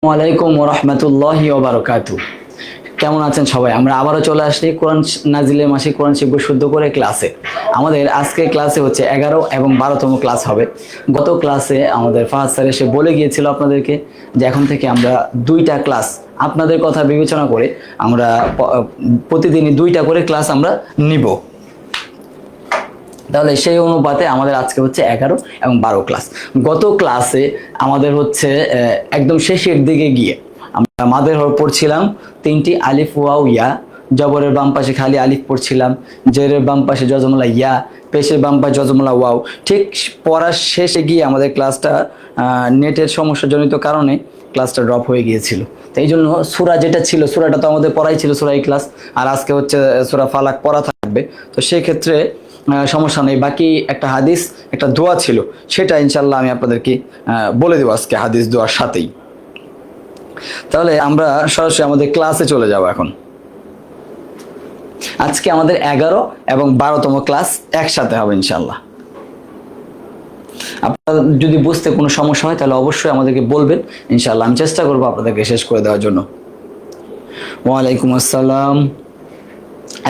ওয়ালাইকুম ওরহমতুল্লাহি ওবারকাতু। কেমন আছেন সবাই? আমরা আবারও চলে আসছি কোরআন নাজিলের মাসে কোরআন শিখবো শুদ্ধ করে ক্লাসে। আমাদের আজকে ক্লাসে হচ্ছে 11 এবং 12তম ক্লাস হবে। গত ক্লাসে আমাদের ফাহাদ স্যার এসে বলে গিয়েছিল আপনাদেরকে যে এখন থেকে আমরা 2টা ক্লাস আপনাদের কথা বিবেচনা করে আমরা প্রতিদিনই 2টা করে ক্লাস আমরা নিব। তাহলে সেই অনুপাতে আমাদের আজকে হচ্ছে 11 এবং 12 ক্লাস। গত ক্লাসে আমাদের হচ্ছে একদম শেষের দিকে গিয়ে আমরা মাদের হরফ পড়ছিলাম 3টি আলিফ ওয়াও ইয়া, জবরের বাম পাশে খালি আলিফ পড়ছিলাম, জেরের বাম পাশে জজমলা ইয়া, পেশের বাম পাশে জজমলা ওয়াও। ঠিক পড়ার শেষে গিয়ে আমাদের ক্লাসটা নেটের সমস্যাজনিত কারণে ক্লাসটা ড্রপ হয়ে গিয়েছিল। তো এই জন্য সূরা যেটা ছিল, সূরাটা তো আমাদের পড়াই ছিল সূরা ইখলাস, আর আজকে হচ্ছে সূরা ফালাক পড়া থাকবে। তো সেই ক্ষেত্রে সমস্যা নেই। বাকি একটা হাদিস, একটা দোয়া ছিল, সেটা ইনশাল্লাহ আমি আপনাদেরকে বলে দেবো আজকে হাদিস দোয়ার সাথেই। তাহলে আমরা সরাসরি আমাদের ক্লাসে চলে যাব এখন। আজকে আমাদের 11 এবং 12তম ক্লাস একসাথে হবে ইনশাল্লাহ। আপনাদের যদি বুঝতে কোনো সমস্যা হয় তাহলে অবশ্যই আমাদেরকে বলবেন, ইনশাল্লাহ আমি চেষ্টা করবো আপনাদেরকে শেষ করে দেওয়ার জন্য। ওয়ালাইকুম আসসালাম।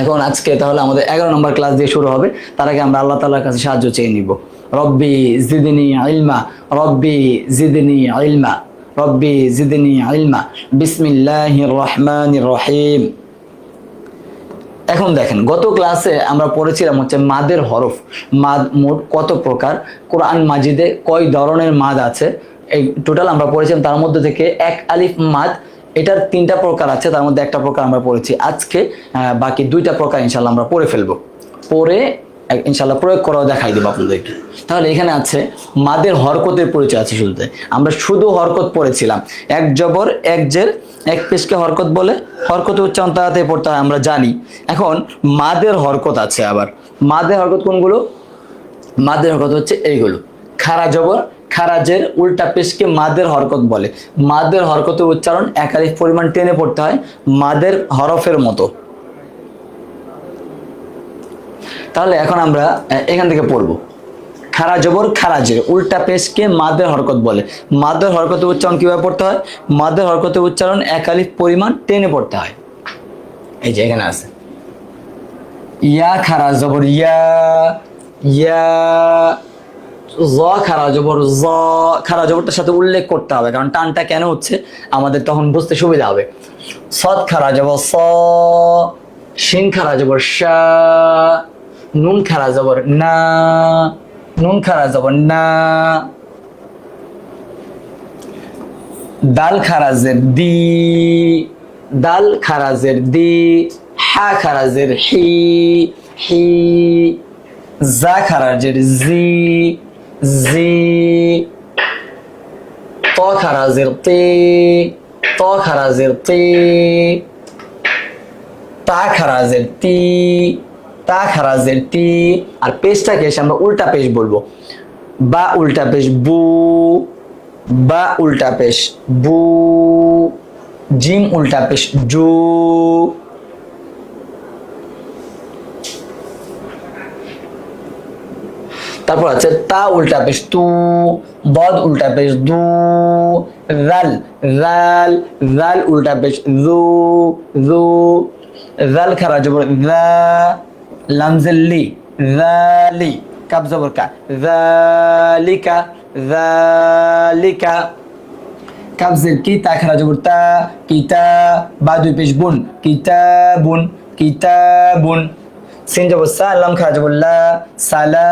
এখন আজকে তাহলে আমাদের 11 নম্বর ক্লাস দিয়ে শুরু হবে। তার আগে আমরা আল্লাহ তাআলার কাছে সাহায্য চেয়ে নিব। রব্বি জিদনি ইলমা, রব্বি জিদনি ইলমা, রব্বি জিদনি ইলমা। বিসমিল্লাহির রহমানির রহিম। এখন দেখেন, গত ক্লাসে আমরা পড়েছিলাম হচ্ছে মাদের হরফ। মাদ মোট কত প্রকার, কোরআন মাজিদে কয় ধরনের মাদ আছে, এই টোটাল আমরা পড়েছিলাম। তার মধ্যে থেকে এক আলিফ মাদ, এটার 3টা প্রকার আছে, তার মধ্যে একটা প্রকার আমরা পড়েছি। আজকে বাকি 2টা প্রকার ইনশাল্লাহ আমরা পড়ে ফেলবো, পড়ে ইনশাল্লাহ প্রয়োগ করাও দেখাই দেবো আপনাদেরকে। তাহলে এখানে আছে মাদের হরকতের পরিচয় আছে। শুরুতে আমরা শুধু হরকত পড়েছিলাম, এক জবর এক জের এক পেশকে হরকত বলে, হরকত উচ্চারণ তাড়াতাড়ি পড়তে হয় আমরা জানি। এখন মাদের হরকত আছে। আবার মাদের হরকত কোনগুলো? মাদের হরকত হচ্ছে এইগুলো, খারা জবর খারাজের উল্টা পেশকে মাদের হরকত বলে। মাদের হরকতের উচ্চারণ এক আলিফ পরিমাণ টেনে পড়তে হয়, মাদের হরফের মতো। তাহলে এখন আমরা এখান থেকে পড়বো। খারা জবর খারাজের উল্টা পেশকে মাদের হরকত বলে। মাদের হরকতের উচ্চারণ কিভাবে পড়তে হয়? মাদের হরকতের উচ্চারণ এক আলিফ পরিমাণ টেনে পড়তে হয়। এই যে এখানে আছে ইয়া খারা জবর ইয়া, ইয়া জ খারা জবর জ। খারা জবরটার সাথে উল্লেখ করতে হবে, কারণ টানটা কেন হচ্ছে আমাদের তখন বুঝতে সুবিধা হবে। সদ খারা জবর স, শিন খারা জবর শা, নুন খারা জবর না, নুন খারা জবর না। দাল খারাজের দি, দাল খারাজের দি। হা খারাজের হি, হি। জা খারাজের জি, জি। ত খারাজের তে, ত খারাজের তে। তা খারাজের তি, তা খারাজের তি। আর পেশটাকে এসে আমরা উল্টা পেশ বলবো। বা উল্টা পেশ বু, বা উল্টা পেশ বু। জিম উল্টা পেশ জু। তারপর আছে তা উল্টা পেশ তু, বদ উল্টা পেশ দু। রাল, রাল, রাল উল্টা পেশ রু, রু। রাল খারা জবর রা, লামজেল্লি রালি। কাব জবর কা, রালিকা, রালিকা। কাবজের কি, তা খারা জবর তা, কিতা। বা 2 পেশ বুন, কিতাবুন, কিতাবুন। সিন জবর সা, লাম খারা জবর লা, সালা।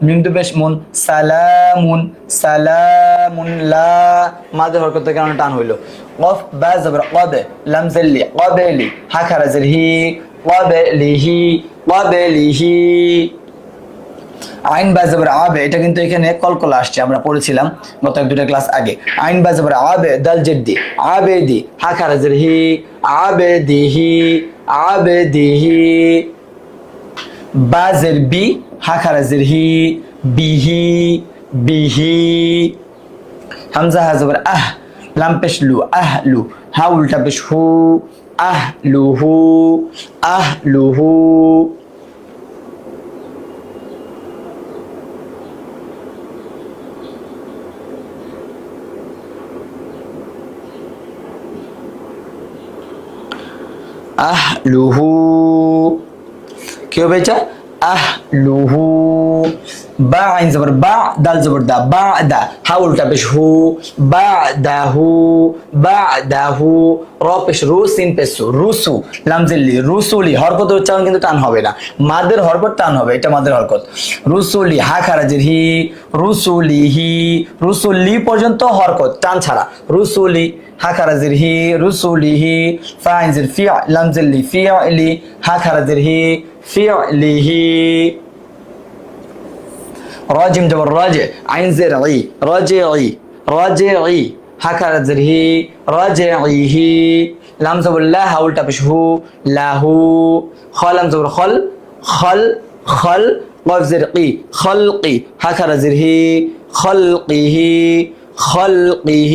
মিম 2 পেশ মুন, সালামুন, সালামুন। লা মাদের হরকত কারণে টান হইলো। কফ বা জবর কবে, লামজেল্লি কবেলি। হা খারা জের হি, কবেলিহি, কবেলিহি। আইন বা জবর আবে, এটা কিন্তু এখানে কলকলা আসছে, আমরা পড়েছিলাম গত 1-2টা ক্লাস আগে। আইন বা জবর আবে, দাল জেদ্দি আবেদি। হা খারাজের হি, আবেদিহি, আবেদিহি। বা জের বি, হা খারাজের হি, বিহি, বিহি। হামজা হা জবর আহ, লাম পেশ লু, আহলু। হা উল্টা পেশ হু, আহলুহু, আহলুহু। আহলুহু, কি হবে এটা? আহলুহু। বা আইন জবর বা, দাল জবর দা, বা দা, হা উল্টা পেশ হু, বা দাহু, বা দাহু, র পেশ রু, সিন পেশ সু, রুসু, লামজিল্লি, রুসুলি। হরকতের উচ্চারণ কিন্তু টান হবে না, মাদের হরকত টান হবে, এটা মাদের হরকত। রুসুলি, হা খারাজের হি, রুসুলিহি, রুসুলি পর্যন্ত হরকত টান ছাড়া, রুসুলি, হা খারাজের হি, রুসুলিহি, ফাইনজের ফি, লামজিল্লি, ফিলি, হা খারাজের হি, ফিলিহি। راجم جبر راجع عين زرعي راجعي راجعي هكذا زرهي راجعيه لام زبر لا هاول تبشه له خلم زبر خل خل خل قاف زرقي خلقي هكذا زرهي خلقه خلقه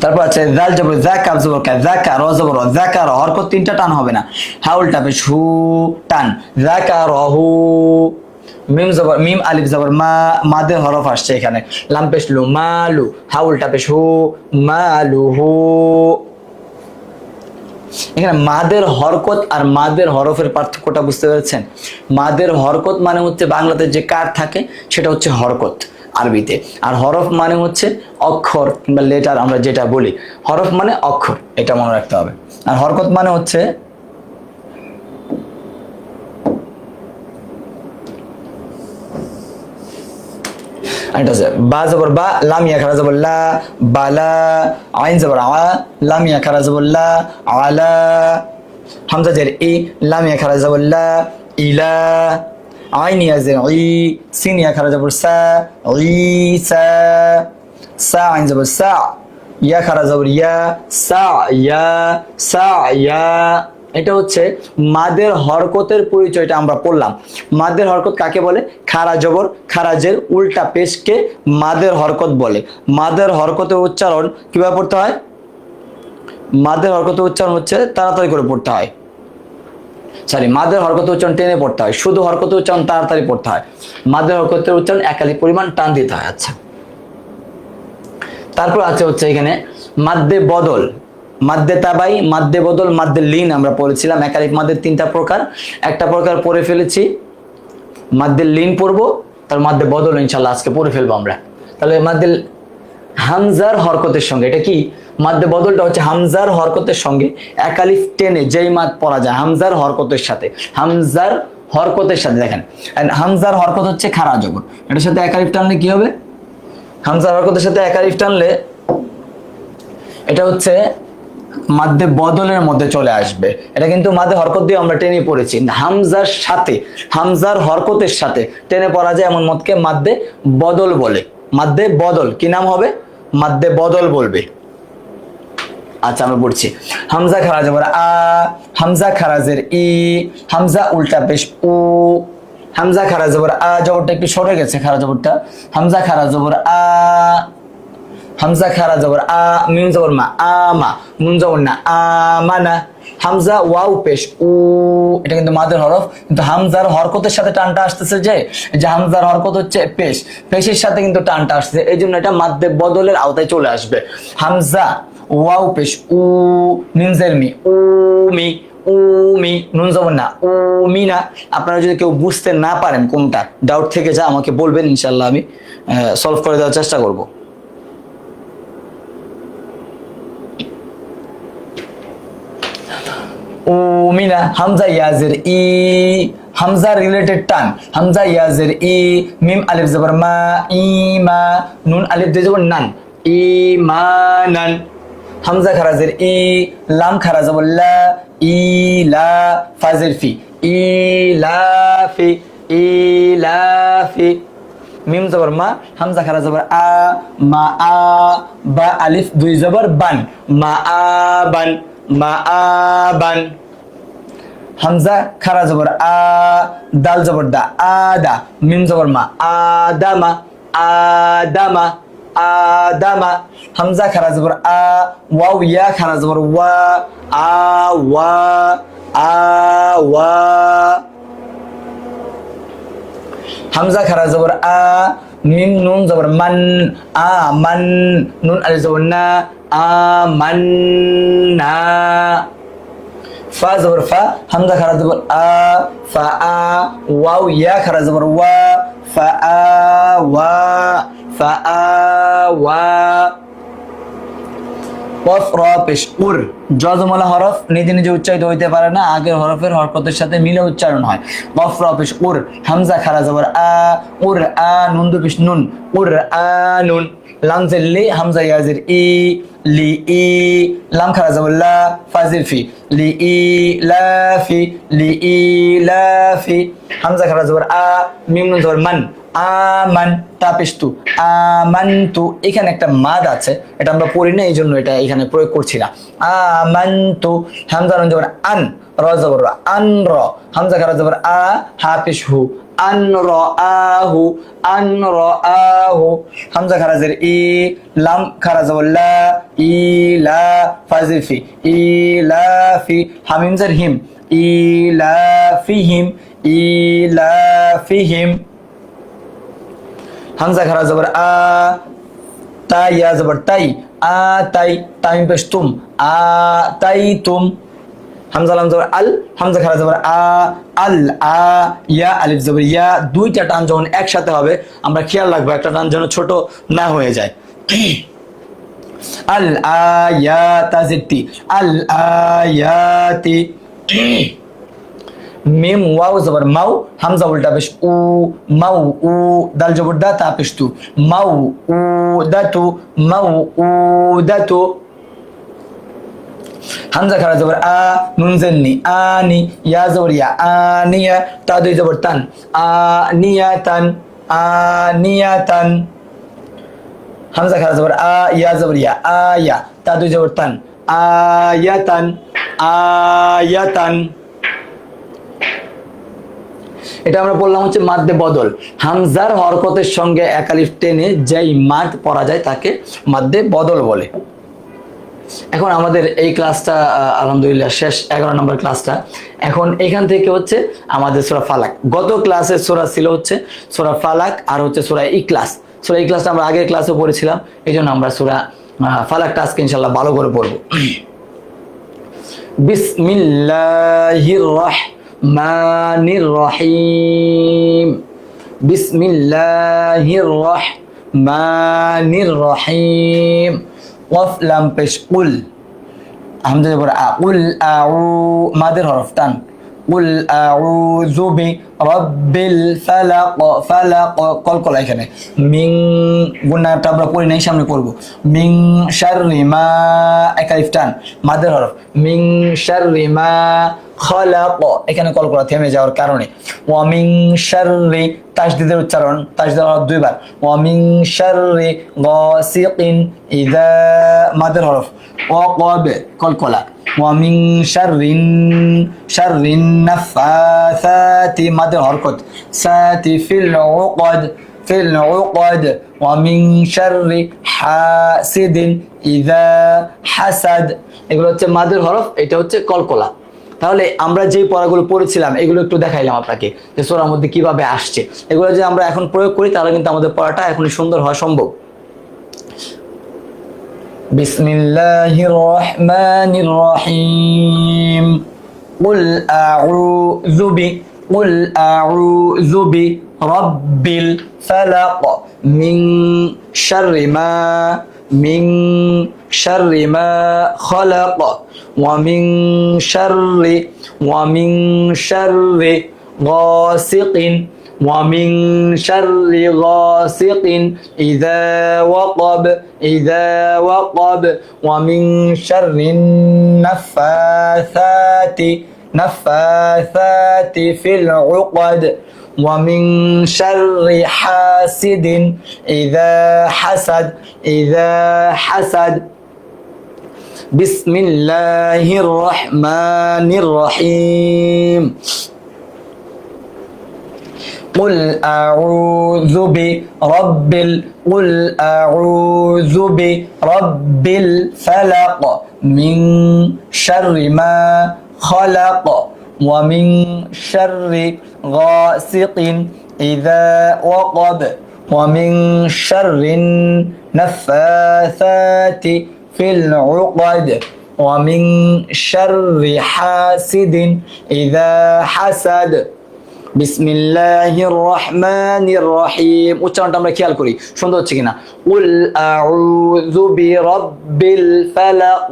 তারপর আছে জাল জবর যা, কাফ জবর কা, যাকা, র জবর র, যাকা র, হরকত তিনটা টান হবে না, হা উল্টা পেশ হু টান, যাকা রহু। মিম জবর মিম আলিফ জবর মা, মাদের হরফ আসছে এখানে, লাম পেশ লু, মালু, হা উল্টা পেশ হু, মালুহু। এখানে মাদের হরকত আর মাদের হরফের পার্থক্যটা বুঝতে পেরেছেন? মাদের হরকত মানে হচ্ছে বাংলাতে যে কার থাকে সেটা হচ্ছে হরকত আরবিতে, আর হরফ মানে হচ্ছে অক্ষর কিংবা লেটার, আমরা যেটা বলি হরফ মানে অক্ষর, এটা মনে রাখতে হবে। আর হরকত মানে হচ্ছে এটা আছে বা জবর বা, লাম ইয়া খারা জবর লা, বালা, আইন জবর আ, লাম ইয়া খারা জবর লা, আলা, হামজা জের ই, লাম ইয়া খারা জবর লা, ইলা, আইন ইয়া জের ই, সিন ইয়া খারা জবর সা, ঈসা, সা আইন জবর সা, ইয়া খারা জবর ইয়া, সা ইয়া, সা ইয়া। এটা হচ্ছে মাদের হরকতের পরিচয়টা আমরা পড়লাম। মাদের হরকত কাকে বলে? খারা জবর, খারাজের উল্টা পেশকে মাদের হরকত বলে। মাদের হরকতের উচ্চারণ কিভাবে পড়তে হয়? মাদের হরকতের উচ্চারণ হচ্ছে তাড়াতাড়ি করে পড়তে হয়, সরি মাদের হরকতের উচ্চারণ টেনে পড়তে হয়, শুধু হরকতের উচ্চারণ তাড়াতাড়ি পড়তে হয়, মাদের হরকতের উচ্চারণ একাধিক পরিমাণ টান দিতে হয়। আচ্ছা, তারপর আছে হচ্ছে এখানে মাদ্দে বদল, মাদ্দে তাবাই, মাদ্দে বদল, মাদ্দে লিন আমরা পড়েছিলাম। একাধিক মাদ্দের তিনটা প্রকার, একটা প্রকার পড়ে ফেলেছি, মাদ্দে লিন পড়বো, তার মাদ্দে বদল ইনশাল্লাহ আজকে পড়ে ফেলবো আমরা। তাহলে মাদ্দে হামজার হরকতের সঙ্গে, এটা কি মাদ্দে বদলটা হচ্ছে হামজার হরকতের সঙ্গে একালিফ টেনে যেই মাদ পড়া যায় হামজার হরকতের সাথে, হামজার হরকতের সাথে। দেখেন হামজার হরকত হচ্ছে খারা জবর, এটার সাথে একালিফ টানলে কি হবে? হামজার হরকতের সাথে একালিফ টানলে এটা হচ্ছে মাদ্দে বদলের মধ্যে চলে আসবে। এটা কিন্তু মাদ্দে হরকত দিয়ে আমরা টেনে পড়েছি, হামজার সাথে হামজার হরকতের সাথে টেনে পড়া যায় এমন মতকে মাদ্দে বদল বলে। মাদ্দে বদল কি নাম হবে? মাদ্দে বদল বলবে। আচ্ছা আমরা পড়ছি, হামজা খারা জবর আ, হামজা খারাজের ই, হামজা উল্টা পেশ উ, হামজা খারা জবর আ, জবরটা একটু সরে গেছে খারা জবরটা, হামজা খারা জবর আ, হামজা খারা জবর আ, মিম জবর মা, আমা, নুন জবর না, আমানা, হামজা ওয়াও পেশ উ, এটা কিন্তু মাদের হরফ, কিন্তু হামজার হরকতের সাথে টানটা আসতেছে যে হামজার হরকত হচ্ছে পেশ, পেশের সাথে কিন্তু টানটা আসছে, এই জন্য এটা মাদ্দে বদলের আওতায় চলে আসবে। হামজা ওয়াও পেশ উ, মিনজের মি, উমি, উমি, নুন জবর না, উমিনা। আপনারা যদি কেউ বুঝতে না পারেন কোনটা, ডাউট থেকে যা আমাকে বলবেন, ইনশাল্লাহ আমি সলভ করে দেওয়ার চেষ্টা করব। উমিনা, হামজা ইয়াজের ই, হামজা রিলেটেড টান, হামজা ইয়াজের ই, মিম আলিফ জবর মা, ইমা, নুন আলিফ দিয়ে জবর নান, ইমানান, হামজা খারাজের ই, লাম খারা জবর লা, ইলা, ফাজের ফি, ইলাফি, ইলাফি, মিম জবর মা, হামজা খারা জবর আ, মা আ, বা আলিফ দুই জবর বান, মা আবান, মা আবান, হামজা খারা জবর আ, দাল জবর দা, আদা, মিম জবর মা, আদামা, আদামা, আদামা, হামজা খারা জবর আ, ওয়াও ইয়া খারা জবর ওয়া, আওয়া, আওয়া, হামজা খারা জবর আ, মিম নুন জবর মান, আ মান, নুন আলিফ জবর না, আমান্না। ফা জবর ফা, হামজা খারা জবর আ, ফা আ, ওয়াও ইয়া খারা জবর ওয়া, ফা আ ওয়া, ফা আ ওয়া। কফ র পেশ উর, যজমলা হরফ নিজে নিজে উচ্চারিত হইতে পারে না, আগের হরফের হরকতের সাথে মিলে উচ্চারণ হয়। কফ র পেশ উর, হামজা খারা জবর আ, উর আ, নুন দু পেশ নুন, উর আ নুন। লাম জের হামজা ইয়াজির ই, লি ই, লাম খারা জবর লা, ফাজির ফি, লি ই লাফি, লি ই লাফি। হামজা খারা জবর আ, মিম নুন জবর মান, আমান, তাপিস্তু, আমান্তু। এখানে একটা মাদ আছে, এটা আমরা পড়ি না, এই জন্য এটা এখানে প্রয়োগ করছি না। আমান্তু, হামজা নুন জবর আন, র জবর আন র, হামজা খারা জবর আ, হা পেশ হু, আন র আহু, আন র আহু। হামজা খারা জের ই, লাম খারা জবর লা, ই লা, ফাজির ফি, ই লাফি। হামিম জের হিম, ই লাফিহিম, ই লাফিহিম। হামজা খারা জবর আ, তাই ইয়া জবর তাই, আ তাই, তামিম পেশ তুম, আ তাই তুম। হামজা লাম জবর আল, হামজা খারা জবর আ, আল আ, ইয়া আলিফ জবর ইয়া। দুইটা টান যখন একসাথে হবে আমরা খেয়াল রাখবো একটা টান যেন ছোট না হয়ে যায়। আল আয়াতি, আল আয়াতি। মিম ওয়াও জবর মাউ, হামজা উল্টা পেশ উ, মাউ উ, দাল জবর দা, তা পেশ তু, মাউ উ দাতু, মাউ উ দাতু। হামজা খারা জবর আ, নুন জেননি, আনি, ইয়া জবর ইয়া, আনিয়া, তা দুই জবর তান, আনিয়াতান, আনিয়াতান। হামজা খারা জবর আ, ইয়া জবর ইয়া, আয়া, তা দুই জবর তান, আয়াতান, আয়াতান। এটা আমরা বললাম হচ্ছে মাদ্দে বদল, হামজার হরকতের সঙ্গে এক আলিফ টেনে যেই মাদ পড়া যায় তাকে মাদ্দে বদল বলে। এখন আমাদের এই ক্লাসটা আলহামদুলিল্লাহ শেষ, 11 নম্বর ক্লাসটা। এখন এখান থেকে হচ্ছে আমাদের সূরা ফালাক। গত ক্লাসে সূরা ছিল হচ্ছে সূরা ফালাক আর হচ্ছে সূরা ইখলাস। সূরা ইখলাসটা আমরা আগের ক্লাসে পড়েছিলাম, এই জন্য আমরা সূরা ফালাকটা আজকে ইনশাআল্লাহ ভালো করে পড়বো। বিসমিল্লাহির রহমানির রহিম, বিসমিল্লাহির রহমানির রহিম। ওয়াফ লাম পেশ কুল, হামজা জবর আ, কুল আউ, মাদের হরফ টান, কুল আউযু বিরাব্বিল ফালাক, ফালাক কলকলা এখানে। মিন, গুণাটা আমরা পড়ি নাই, সামনে পড়ব। মিন শাররি মা, এক আলিফ টান, মাদের হরফ, মিন শাররি মা খালাক, এখানে কলকলা থেমে যাওয়ার কারণে। ওয়া মিন শাররি, তাসদীদের উচ্চারণ, তাসদীদ হরফ দুইবার। ওয়া মিন শাররি গাসিকিন ইযা, মাদের হরফ, ওয়াকাব কলকলা। ওয়া মিন শাররিন নাফাসাতি, মাদের হরকত, সাতি ফিল উকদ, ফিল উকদ। ওয়া মিন শাররি হাসিদিন ইযা হাসাদ, এগুলো হচ্ছে মাদের হরফ, এটা হচ্ছে কলকলা। তাহলে আমরা যে পড়াগুলো পড়েছিলাম এগুলো একটু দেখাইলাম আপনাকে যে সূরার মধ্যে কিভাবে আসছে। এগুলো যদি আমরা এখন প্রয়োগ করি তাহলে কিন্তু আমাদের পড়াটা এখনই সুন্দর হওয়া সম্ভব। বিসমিল্লাহির রহমানির রহিম। কুল আউযু বিরাব্বিল ফালাক, মিন শাররি মা খালাক, ওয়া মিন শাররি গাসিকিন, ওয়া মিন শাররি গাসিকিন ইযা ওয়াকাব, ওয়া মিন শাররিন নাফাসাতি ফিল উকদ, ওয়া মিন শাররি হাসিদিন ইযা হাসাদ। বিসমিল্লাহির রহমানির রহিম। قل أعوذ برب الفلق من شر ما خلق ومن شر غاسق إذا وقب ومن شر النفاثات في العقد ومن شر حاسد إذا حسد বিসমিল্লাহির রহমানির রহিম। উচ্চারণটা আমরা খেয়াল করি, সুন্দর হচ্ছে কিনা। কুল আউযু বিরাব্বিল ফালাক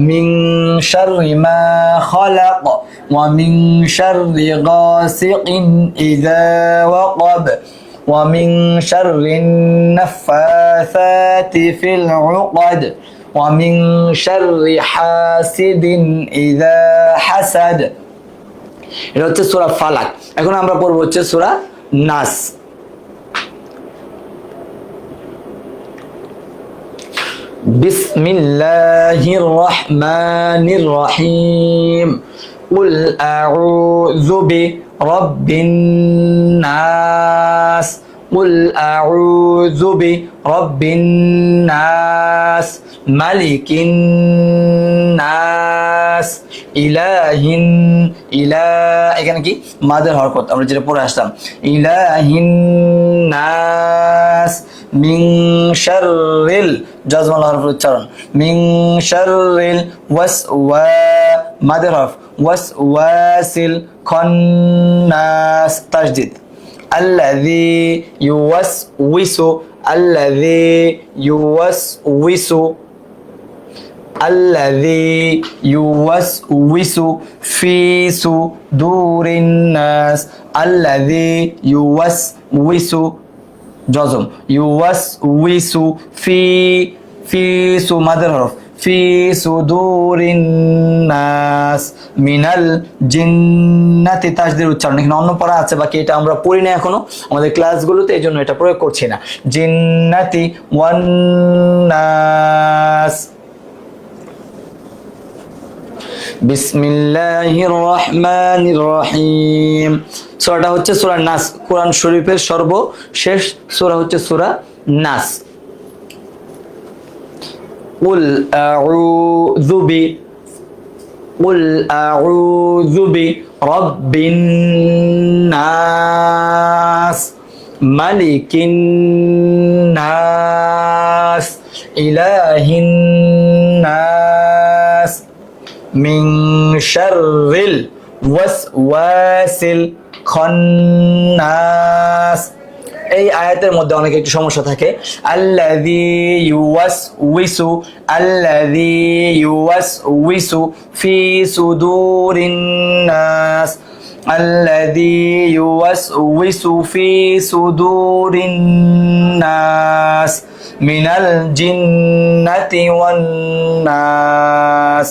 মিন শাররি মা খালাক ওয়া মিন শাররি গাসিকিন ইযা ওয়াকাব ওয়া মিন শাররিন নাফাসাতি ফিল উকাদ ওয়া মিন শাররি হাসিদিন ইযা হাসাদ। এটা হচ্ছে সূরা ফালাক। এখন আমরা পড়ব হচ্ছে সূরা নাস। বিসমিল্লাহির রহমানির রহিম। কুল আউযু বিরাব্বিন নাস। কুল আউযু বিরাব্বিন নাস মালিকিন নাস ইলাহিন এখানে কি মাদের হরকত আমরা যেটা পড়ে আসলাম, ইলাহিন নাস মিন শাররিল জাজমাল হরফের উচ্চারণ, মিন শাররিল মাদের হরফ ওয়াসওয়াসিল খান্নাস তাসদীদ আল্লাযী ইউওয়াসওয়িসু الذي يوسوس في صدور الناس الذي يوسوس جزم يوسوس في ماذا حرف في صدور الناس من الجنة তাসদীদের উচ্চারণ এখানে অন্য পড়া আছে, বাকি এটা আমরা পড়ি না এখনো আমাদের ক্লাসগুলোতে, এই জন্য এটা প্রয়োগ করছি না। জিন্নাতি ওয়ান নাস। বিসমিল্লাহির রহমানির রহিম। সূরাটা হচ্ছে সূরা নাস, কোরআন শরীফের সর্বশেষ সূরা হচ্ছে সূরা নাস। কুল আউযু বিরাব্বিন নাস মালিকিন নাস ইলাহিন নাস মিন শাররিল ওয়াসওয়াসিল খান্নাস। এই আয়াতের মধ্যে অনেক একটু সমস্যা থাকে। আল্লাযী ইউওয়াসউইসু ফি সুদুরিন নাস আল্লাযী ইউওয়াসউইসু ফি সুদুরিন নাস মিনাল জিন্নাতি ওয়ান নাস।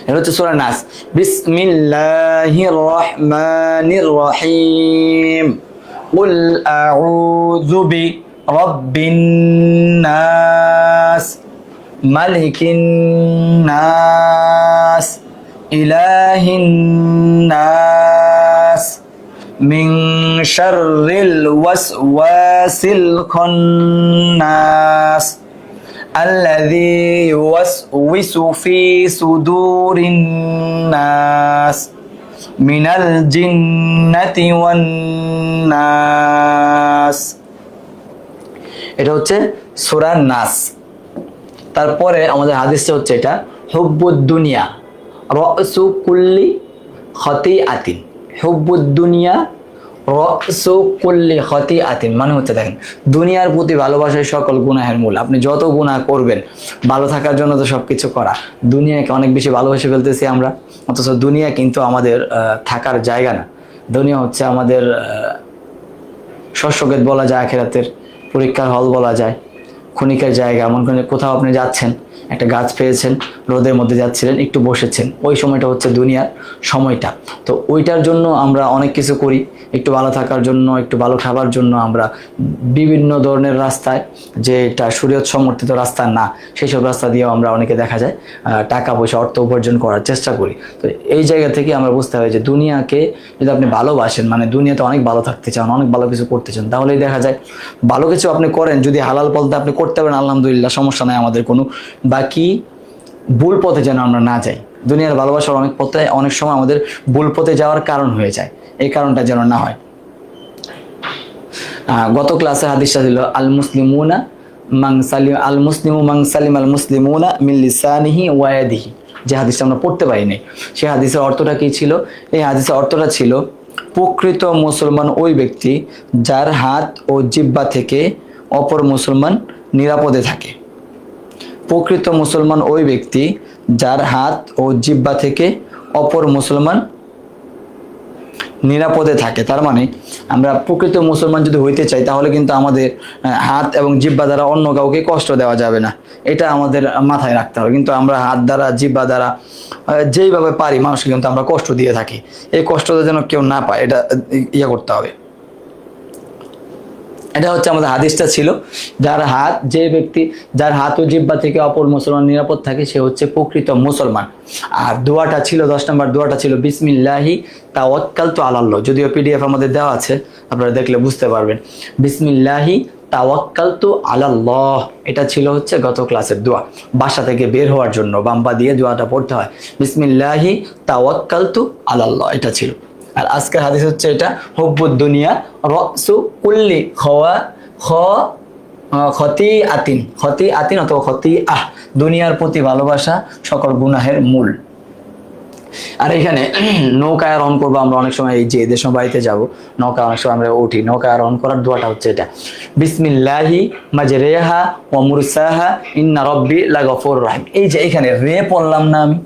এটা হচ্ছে সূরা নাস। বিসমিল্লাহির রহমানির রহিম। কুল আউযু বিরাব্বিন নাস মালিকিন নাস ইলাহিন নাস মিন শাররিল ওয়াসওয়াসিল খান্নাস الذي يوسوس في صدور الناس من الجنة والناس। এটা হচ্ছে সূরা নাস। তারপরে আমাদের হাদিসটা হচ্ছে এটা হুব্বুদ দুনিয়া রাসু কুল্লি খাতিআতিন। হুব্বুদ দুনিয়া রাসু কুল্লি খাতিআতিন মানে হচ্ছে দেখেন দুনিয়ার প্রতি ভালোবাসায় সকল গুনাহের মূল। আপনি যত গুনাহ করবেন, ভালো থাকার জন্য তো সবকিছু করা, দুনিয়াকে অনেক বেশি ভালোবেসে ফেলতেছি আমরা, অথচ দুনিয়া কিন্তু আমাদের থাকার জায়গা না। দুনিয়া হচ্ছে আমাদের শস্যক্ষেত বলা যায়, আখিরাতের পরীক্ষার হল বলা যায়, ক্ষণিকের জায়গা। এমন করে কোথাও আপনি যাচ্ছেন, একটা গাছ পেয়েছেন, রোদের মধ্যে যাচ্ছিলেন, একটু বসেছেন, ওই সময়টা হচ্ছে দুনিয়ার সময়টা। তো ওইটার জন্য আমরা অনেক কিছু করি, একটু ভালো থাকার জন্য, একটু ভালো খাবার জন্য আমরা বিভিন্ন ধরনের রাস্তায়, যে এটা শরীয়ত সমর্থিত রাস্তা না, সেই সব রাস্তা দিয়েও আমরা অনেকে দেখা যায় টাকা পয়সা অর্থ উপার্জন করার চেষ্টা করি। তো এই জায়গা থেকে আমরা বুঝতে হবে যে দুনিয়াকে যদি আপনি ভালোবাসেন, মানে দুনিয়াতে অনেক ভালো থাকতে চান, অনেক ভালো কিছু করতে চান, তাহলেই দেখা যায় ভালো কিছু আপনি করেন, যদি হালাল পথে আপনি করতে পারেন আলহামদুলিল্লাহ, সমস্যা নাই আমাদের কোনো। বাকি ভুল পথে যেন আমরা না যাই। দুনিয়ার ভালোবাসার অনেক সময় আমাদের ভুল পথে যাওয়ার কারণ হয়ে যায়, এই কারণটা যেন না হয়। গত ক্লাসে হাদিসটা ছিল আল মুসলিমু মাং সালিম আল মুসলিমুনা মিন লিসানিহি ওয়া ইয়াদিহি, যে হাদিসটা আমরা পড়তে পারি নাই। সেই হাদিসের অর্থটা কি ছিল? এই হাদিসের অর্থটা ছিল প্রকৃত মুসলমান ওই ব্যক্তি যার হাত ও জিহ্বা থেকে অপর মুসলমান নিরাপদে থাকে। প্রকৃত মুসলমান ওই ব্যক্তি যার হাত ও জিহ্বা থেকে অপর মুসলমান নিরাপদে থাকে। তার মানে আমরা প্রকৃত মুসলমান যদি হইতে চাই তাহলে কিন্তু আমাদের হাত এবং জিহ্বা দ্বারা অন্য কাউকে কষ্ট দেওয়া যাবে না, এটা আমাদের মাথায় রাখতে হবে। কিন্তু আমরা হাত দ্বারা জিহ্বা দ্বারা যেইভাবে পারি মানুষকে কিন্তু আমরা কষ্ট দিয়ে থাকি। এই কষ্টটা যেন কেউ না পায়, এটা করতে হবে। এটা হচ্ছে আমাদের হাদিসটা ছিল, যে ব্যক্তি যার হাত ও জিহ্বা থেকে অপর মুসলমান নিরাপদ থাকে সে হচ্ছে প্রকৃত মুসলমান। আর দোয়াটা ছিল 10 নম্বর দোয়াটা ছিল বিসমিল্লাহি তাওয়াক্কালতু আলাল্লাহ। যদিও পিডিএফ আমাদের দেওয়া আছে, আপনারা দেখলে বুঝতে পারবেন। বিসমিল্লাহি তাওয়াক্কালতু আলাল্লাহ, এটা ছিল হচ্ছে গত ক্লাসের দোয়া। বাসা থেকে বের হওয়ার জন্য বাম্পা দিয়ে দোয়াটা পড়তে হয়, বিসমিল্লাহি তাওয়াক্কালতু আলাল্লাহ, এটা ছিল। আর আজকের হাদিস হচ্ছে এটা, হুব্বুদ দুনিয়া রাসু কুল্লি খতিআতিন অথবা খতিআহ, দুনিয়ার প্রতি ভালোবাসা সকল গুনাহের মূল। আর এখানে নৌকা আরোহণ করবো আমরা অনেক সময়, এই যে দেশের বাড়িতে যাব নৌকা অনেক সময় আমরা উঠি, নৌকা আরোহণ করার দোয়াটা হচ্ছে এটা, বিসমিল্লাহি মাজরিহা ওয়া মুরসাহা ইন্না রাব্বি লাগাফুরুর রহিম। এই যে এখানে রে পড়লাম না আমি,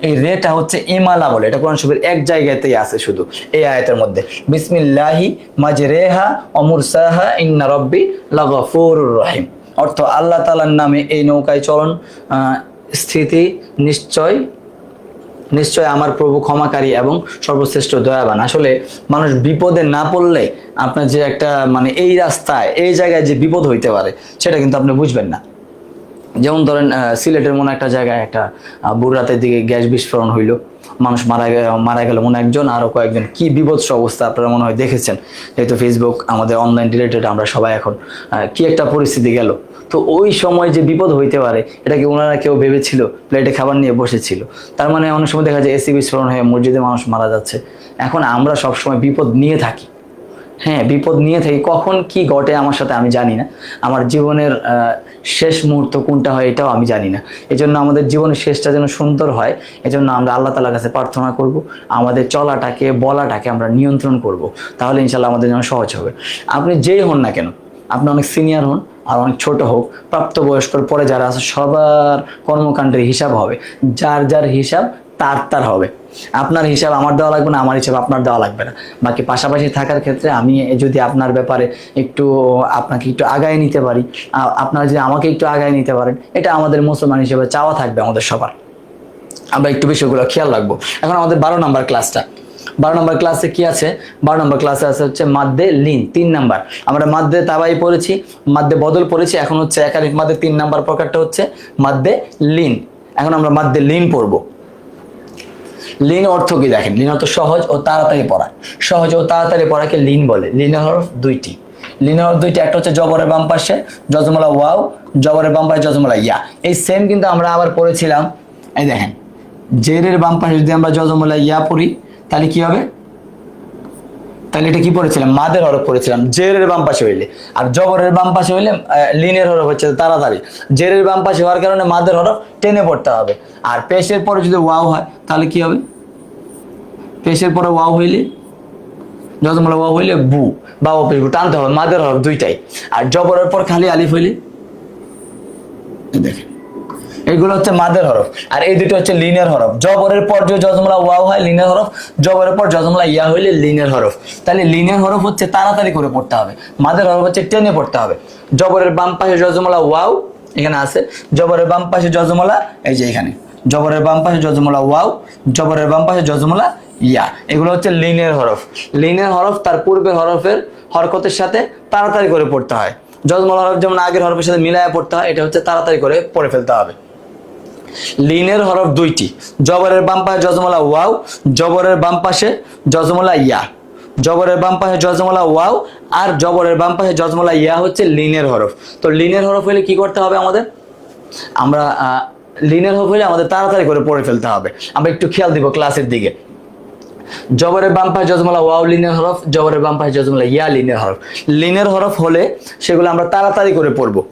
এই রেটা হচ্ছে ইমালা বলে, এটা কোরআন শরীফের এক জায়গাতেই আছে শুধু এই আয়াতের মধ্যে, বিসমিল্লাহি মাজরিহা ওয়া মুরসাহা ইন্না রাব্বি লাগাফুরুর রহিম। অর্থ আল্লাহ তাআলার নামে এই নৌকায় চলন স্থিতি নিশ্চয় আমার প্রভু ক্ষমাকারী এবং সর্বশ্রেষ্ঠ দয়াবান। আসলে মানুষ বিপদে না পড়লে আপনার যে একটা মানে এই রাস্তায় এই জায়গায় যে বিপদ হইতে পারে সেটা কিন্তু আপনি বুঝবেন না। যেমন ধরেন সিলেটের মনে একটা জায়গায় একটা ভোর রাতের দিকে গ্যাস বিস্ফোরণ হইলো, মানুষ মারা গেল মনে একজন, আরো কয়েকজন, কি বিভৎস অবস্থা আপনারা মনে হয় দেখেছেন, যেহেতু ফেসবুক আমাদের অনলাইন রিলেটেড আমরা সবাই এখন, কি একটা পরিস্থিতি গেল। তো ওই সময় যে বিপদ হইতে পারে এটা কি ওনারা কেউ ভেবেছিল? প্লেটে খাবার নিয়ে বসেছিল। তার মানে অনেক সময় দেখা যায় এসি বিস্ফোরণ হয়ে মসজিদে মানুষ মারা যাচ্ছে। এখন আমরা সবসময় বিপদ নিয়ে থাকি, হ্যাঁ বিপদ নিয়ে থাকি, কখন কি ঘটে আমার সাথে আমি জানি না, আমার জীবনের শেষ মুহূর্ত কোনটা হয় এটাও আমি জানি না। এই জন্য আমাদের জীবনের শেষটা যেন সুন্দর হয়, এজন্য আমরা আল্লাহ তাআলার কাছে প্রার্থনা করব, আমাদের চলাটাকে বলাটাকে আমরা নিয়ন্ত্রণ করব, তাহলে ইনশাল্লাহ আমাদের জন্য সহজ হবে। আপনি যেই হন না কেন, আপনি অনেক সিনিয়র হন আর অনেক ছোট হোক, প্রাপ্তবয়স্কর পরে যারা আছে সবার কর্মকাণ্ডের হিসাব হবে, যার হিসাব তার হবে। আপনার হিসাব আমার দেওয়া লাগবে না, আমার হিসাব আপনার দেওয়া লাগবে না। বাকি পাশাপাশি থাকার ক্ষেত্রে আমি যদি আপনার ব্যাপারে আপনাকে একটু আগায় নিতে পারি, আপনারা যদি আমাকে একটু আগায় নিতে পারেন, এটা আমাদের মুসলমান হিসেবে চাওয়া থাকবে আমাদের সবার। আমরা একটু বিষয়গুলো খেয়াল রাখবো। এখন আমাদের 12 নম্বর ক্লাসটা, 12 নম্বর ক্লাসে কি আছে? 12 নম্বর ক্লাসে আছে হচ্ছে মাদ্দে লিন, 3 নাম্বার। আমরা মাদ্দে তাবাই পড়েছি, মাদ্দে বদল পড়েছি, এখন হচ্ছে একালিফ মাদ্দে 3 নাম্বার প্রকারটা হচ্ছে মাদ্দে লিন। এখন আমরা মাদ্দে লিন পড়বো। লিন অর্থ কি দেখেন, লিন অর্থ সহজ ও তাড়াতাড়ি পড়া। সহজ ও তাড়াতাড়ি পড়াকে লিন বলে। লিনের হরফ দুইটি, লিনের হরফ দুইটি, একটা হচ্ছে জবরের বাম পাশে জজমলা ওয়াও, জবরের বাম পাশে জজমলা ইয়া। এই সেম কিন্তু আমরা আবার পড়েছিলাম, এই দেখেন জেরের বাম পাশে যদি আমরা জজমলা ইয়া পড়ি তাহলে কি হবে? তাহলে এটা কি পড়েছিলাম? মাদের হরফ পড়েছিলাম জেরের বাম পাশে হইলে। আর জবরের বাম পাশে হইলে লিনের হরফ হচ্ছে তাড়াতাড়ি। জেরের বাম পাশে হওয়ার কারণে মাদের হরফ টেনে পড়তে হবে। আর পেশের পরে যদি ওয়াও হয় তাহলে কি হবে? পেশের পরে ওয়াও হইলে, জজমলা ওয়াও হইলে বু বা ও পেশ টানতে হবে, মাদের হরফ দুইটাই। আর জবরের পর খালি আলিফ হইলে, দেখেন এগুলো হচ্ছে মাদের হরফ। আর এই দুটো হচ্ছে লিনের হরফ। জবরের পর যে জজমলা ওয়াও হয় লিনের হরফ, জবরের পর জজমলা ইয়া হইলে লিনের হরফ। তাহলে লিনের হরফ হচ্ছে তাড়াতাড়ি করে পড়তে হবে, মাদের হরফ হচ্ছে টেনে পড়তে হবে। জবরের বাম পাশে জজমলা ওয়াও এখানে আছে, জবরের বাম পাশে জজমলা এই যে এখানে, জবরের বাম পাশে জজমলা ওয়াও, জবরের বাম পাশে জজমলা ইয়া, এগুলো হচ্ছে লিনের হরফ। লিনের হরফ তার পূর্বের হরফের হরকতের সাথে তাড়াতাড়ি করে পড়তে হয়। জজমলা হরফ যেমন আগের হরফের সাথে মিলায় পড়তে হয়, এটা হচ্ছে তাড়াতাড়ি করে পড়ে ফেলতে হবে। লিনের হরফ দুইটি, জবরের বাম পাশে জজমলা ওয়াও, জবরের বাম পাশে জজমলা ইয়া। জবরের বাম পাশে জজমলা ওয়াও আর জবরের বাম পাশে জজমলা ইয়া হচ্ছে লিনের হরফ। তো লিনের হরফ হলে কি করতে হবে আমাদের? আমরা লিনিয়ার হরফ হলে আমাদের তাড়াতাড়ি করে পড়ে ফেলতে হবে। আমরা একটু খেয়াল দিব ক্লাসের দিকে। জবরের বাম পাশে জজমলা ওয়াও লিনিয়ার হরফ, জবরের বাম পাশে জজমলা ইয়া লিনিয়ার হরফ। লিনিয়ার হরফ হলে সেগুলো আমরা তাড়াতাড়ি করে পড়বো।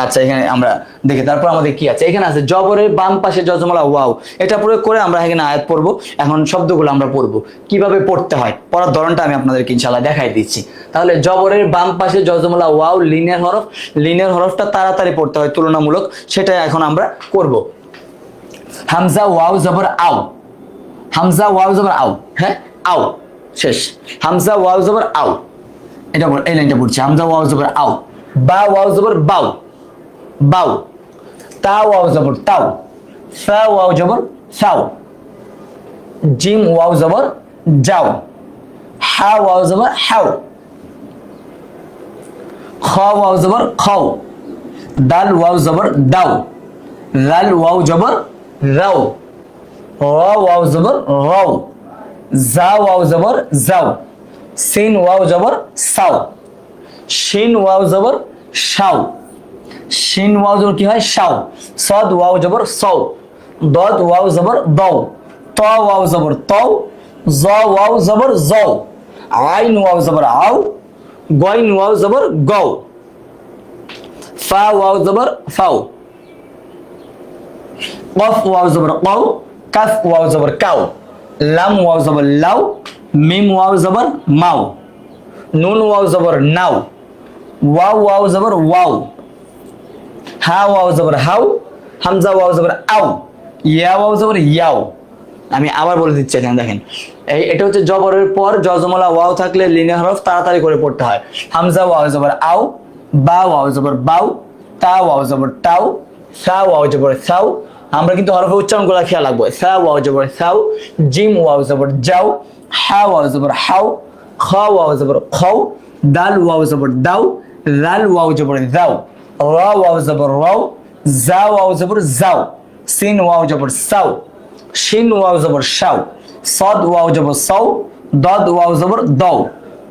আচ্ছা, এখানে আমরা দেখি তারপর আমাদের কি আছে। এখানে আছে জবরের বাম পাশে জজমলা ওয়াও, এটা প্রয়োগ করে আমরা এখানে আয়াত পড়বো। এখন শব্দগুলো আমরা পড়বো, কিভাবে পড়তে হয় পড়ার ধরনটা আমি আপনাদেরকে ইনশাআল্লাহ দেখাই দিচ্ছি। তাহলে জবরের বাম পাশে জজমলা ওয়াও লিনিয়ার হরফ, লিনিয়ার হরফটা তাড়াতাড়ি পড়তে হয় তুলনামূলক, সেটা এখন আমরা করব। হামজা ওয়াও জবর আও, হামজা ওয়াও জবর আও, হ্যাঁ আও, শেষ। হামজা ওয়াও জবর আও, এটা এই লাইনটা পড়ছি। হামজা ওয়াও জবর আও, বা ওয়াও জবর বাও, বাও। তা ওয়াও জবর তাও, সা ওয়াও জবর সাও। জিম ওয়াও জবর যাও, হা ওয়াও জবর হাও। খ ওয়াও জবর খাও, দাল ওয়াও জবর দাও, লাল ওয়াও জবর রাও। র ওয়াও জবর রাও, জা ওয়াও জবর যাও, সিন ওয়াও জবর সাও, শিন ওয়াও জবর শাও। শিন ওয়াও জবর কি হয়? শাও। সদ ওয়াও জবর সও, দদ ওয়াও জবর দও, ত ওয়াও জবর তও, জ ওয়াও জবর জও, আইন ওয়াও জবর আও, গইন ওয়াও জবর গও, ফা ওয়াও জবর ফাও, কফ ওয়াও জবর কও, কাফ ওয়াও জবর কাও, লাম ওয়াও জবর লাও, মিম ওয়াও জবর মাও, নুন ওয়াও জবর নাও, ওয়াও ওয়াও জবর ওয়াও, হা ওয়াও জবর হাও, হামজা ওয়াও জবর আও, ইয়া ওয়াও জবর ইয়াও। আমি আবার বলে দিচ্ছি, এখানে দেখেন এটা হচ্ছে জবরের পর জজমলা ওয়াও থাকলে লিনিয়ার হরফ তাড়াতাড়ি করে পড়তে হয়। হামজা ওয়াও জবর আও, বা ওয়াও জবর বাও, তা ওয়াও জবর টাও, সা ওয়াও জবর সাও। আমরা কিন্তু হরফের উচ্চারণগুলো খেয়াল রাখবো। সা ওয়াও জবর সাও, জিম ওয়াও জবর যাও, হা ওয়াও জবর হাও, খ ওয়াও জবর খাও, দাল ওয়াও জবর দাও, লাল ওয়াও জবর দাও, র ওয়াও জবর রাও, জা ওয়াও জবর যাও, সিন ওয়াও জবর সাও, শিন ওয়াও জবর শাও, সদ ওয়াও জবর সও, দদ ওয়াও জবর দও,